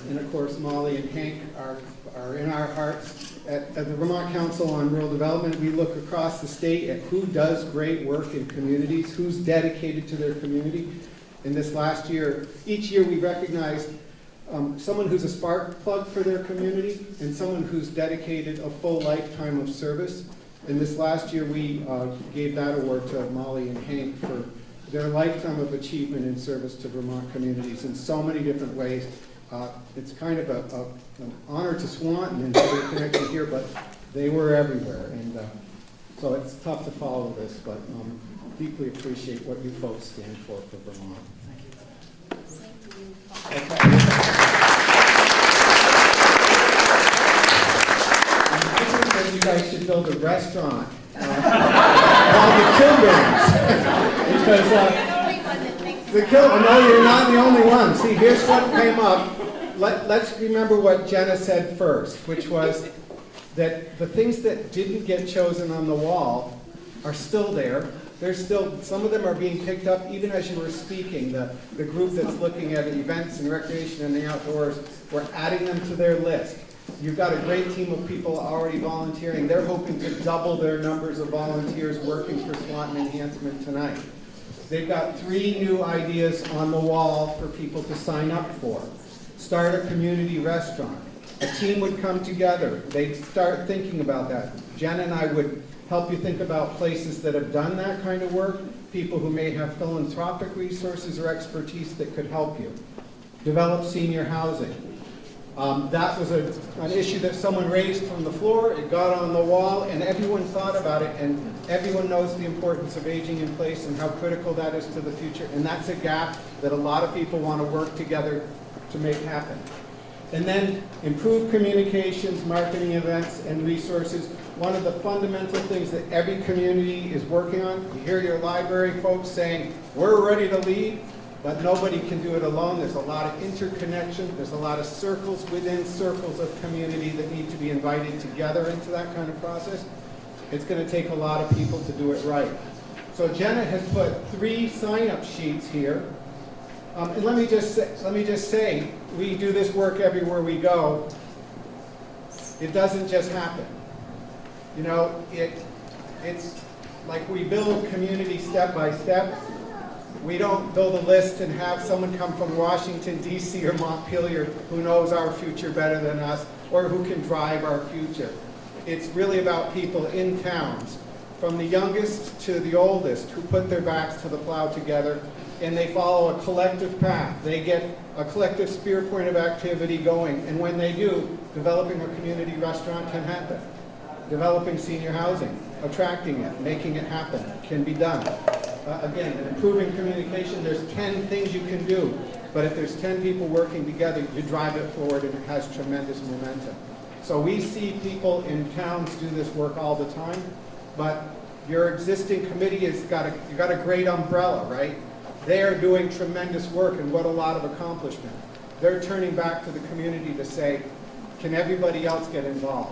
And of course, Molly and Hank are in our hearts. At the Vermont Council on Rural Development, we look across the state at who does great work in communities, who's dedicated to their community. In this last year, each year we recognize someone who's a spark plug for their community and someone who's dedicated a full lifetime of service. And this last year we gave that award to Molly and Hank for their lifetime of achievement in service to Vermont communities in so many different ways. It's kind of an honor to Swanton and their connection here, but they were everywhere. And so it's tough to follow this, but deeply appreciate what you folks stand for Vermont. Thank you. I think that you guys should build a restaurant called the Kilburns. Because no, you're not the only one. See, here's what came up. Let's remember what Jenna said first, which was that the things that didn't get chosen on the wall are still there. There's still, some of them are being picked up even as you were speaking. The group that's looking at events and recreation and the outdoors, we're adding them to their list. You've got a great team of people already volunteering. They're hoping to double their numbers of volunteers working for Swanton Enhancement tonight. They've got 3 new ideas on the wall for people to sign up for. Start a community restaurant. A team would come together. They'd start thinking about that. Jen and I would help you think about places that have done that kind of work, people who may have philanthropic resources or expertise that could help you. Develop senior housing. That was an issue that someone raised from the floor. It got on the wall, and everyone thought about it, and everyone knows the importance of aging in place and how critical that is to the future, and that's a gap that a lot of people want to work together to make happen. And then improve communications, marketing events, and resources. One of the fundamental things that every community is working on, you hear your library folks saying, we're ready to lead, but nobody can do it alone. There's a lot of interconnection. There's a lot of circles within circles of community that need to be invited together into that kind of process. It's going to take a lot of people to do it right. So Jenna has put 3 sign-up sheets here. And let me just say, we do this work everywhere we go. It doesn't just happen. You know, it's like we build community step by step. We don't build a list and have someone come from Washington, D.C. or Montpelier who knows our future better than us or who can drive our future. It's really about people in towns, from the youngest to the oldest, who put their backs to the plow together, and they follow a collective path. They get a collective spear point of activity going, and when they do, developing a community restaurant can happen. Developing senior housing, attracting it, making it happen, can be done. Again, improving communication, there's 10 things you can do, but if there's 10 people working together, you drive it forward and it has tremendous momentum. So we see people in towns do this work all the time, but your existing committee has got a great umbrella, right? They are doing tremendous work, and what a lot of accomplishment. They're turning back to the community to say, can everybody else get involved?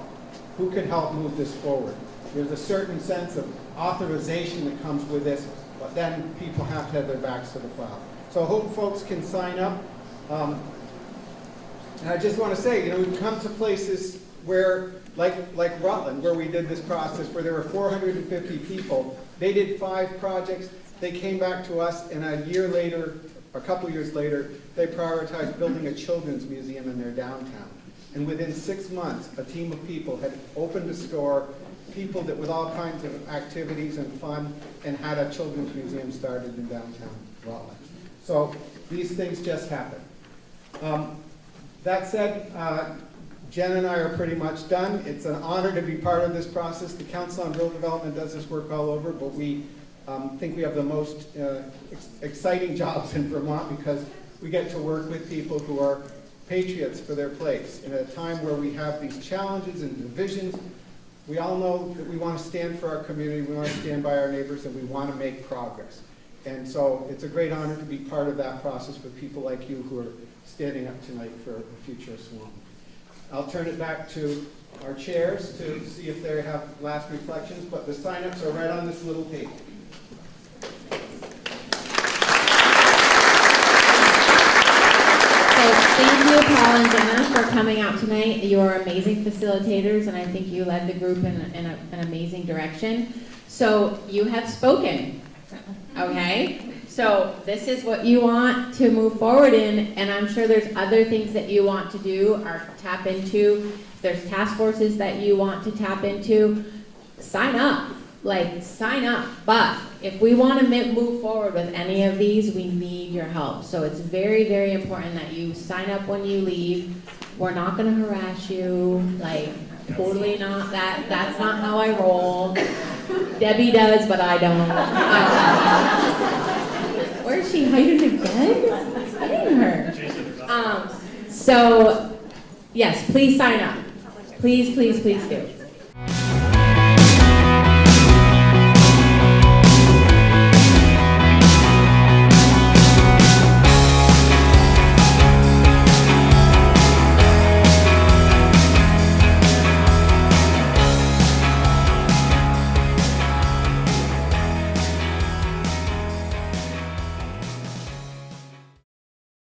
Who can help move this forward? There's a certain sense of authorization that comes with this, but then people have to have their backs to the plow. So I hope folks can sign up. And I just want to say, you know, we've come to places where, like Rutland, where we did this process, where there were 450 people. They did 5 projects. They came back to us, and a year later, a couple years later, they prioritized building a children's museum in their downtown. And within 6 months, a team of people had opened a store, people that with all kinds of activities and fun, and had a children's museum started in downtown Rutland. So these things just happen. That said, Jen and I are pretty much done. It's an honor to be part of this process. The Council on Rural Development does this work all over, but we think we have the most exciting jobs in Vermont because we get to work with people who are patriots for their place. In a time where we have these challenges and divisions, we all know that we want to stand for our community, we want to stand by our neighbors, and we want to make progress. And so it's a great honor to be part of that process with people like you who are standing up tonight for the future of Swanton. I'll turn it back to our chairs to see if they have last reflections, but the sign-ups are right on this little page. Thank you, Paul and Jenna, for coming out tonight. You're amazing facilitators, and I think you led the group in an amazing direction. So you have spoken, okay? So this is what you want to move forward in, and I'm sure there's other things that you want to do or tap into. If there's task forces that you want to tap into, sign up. Like, sign up. But if we want to move forward with any of these, we need your help. So it's very, very important that you sign up when you leave. We're not going to harass you. Like, totally not. That's not how I roll. Debbie does, but I don't. Where is she hiding again? It's hitting her. So, yes, please sign up. Please, please, please do.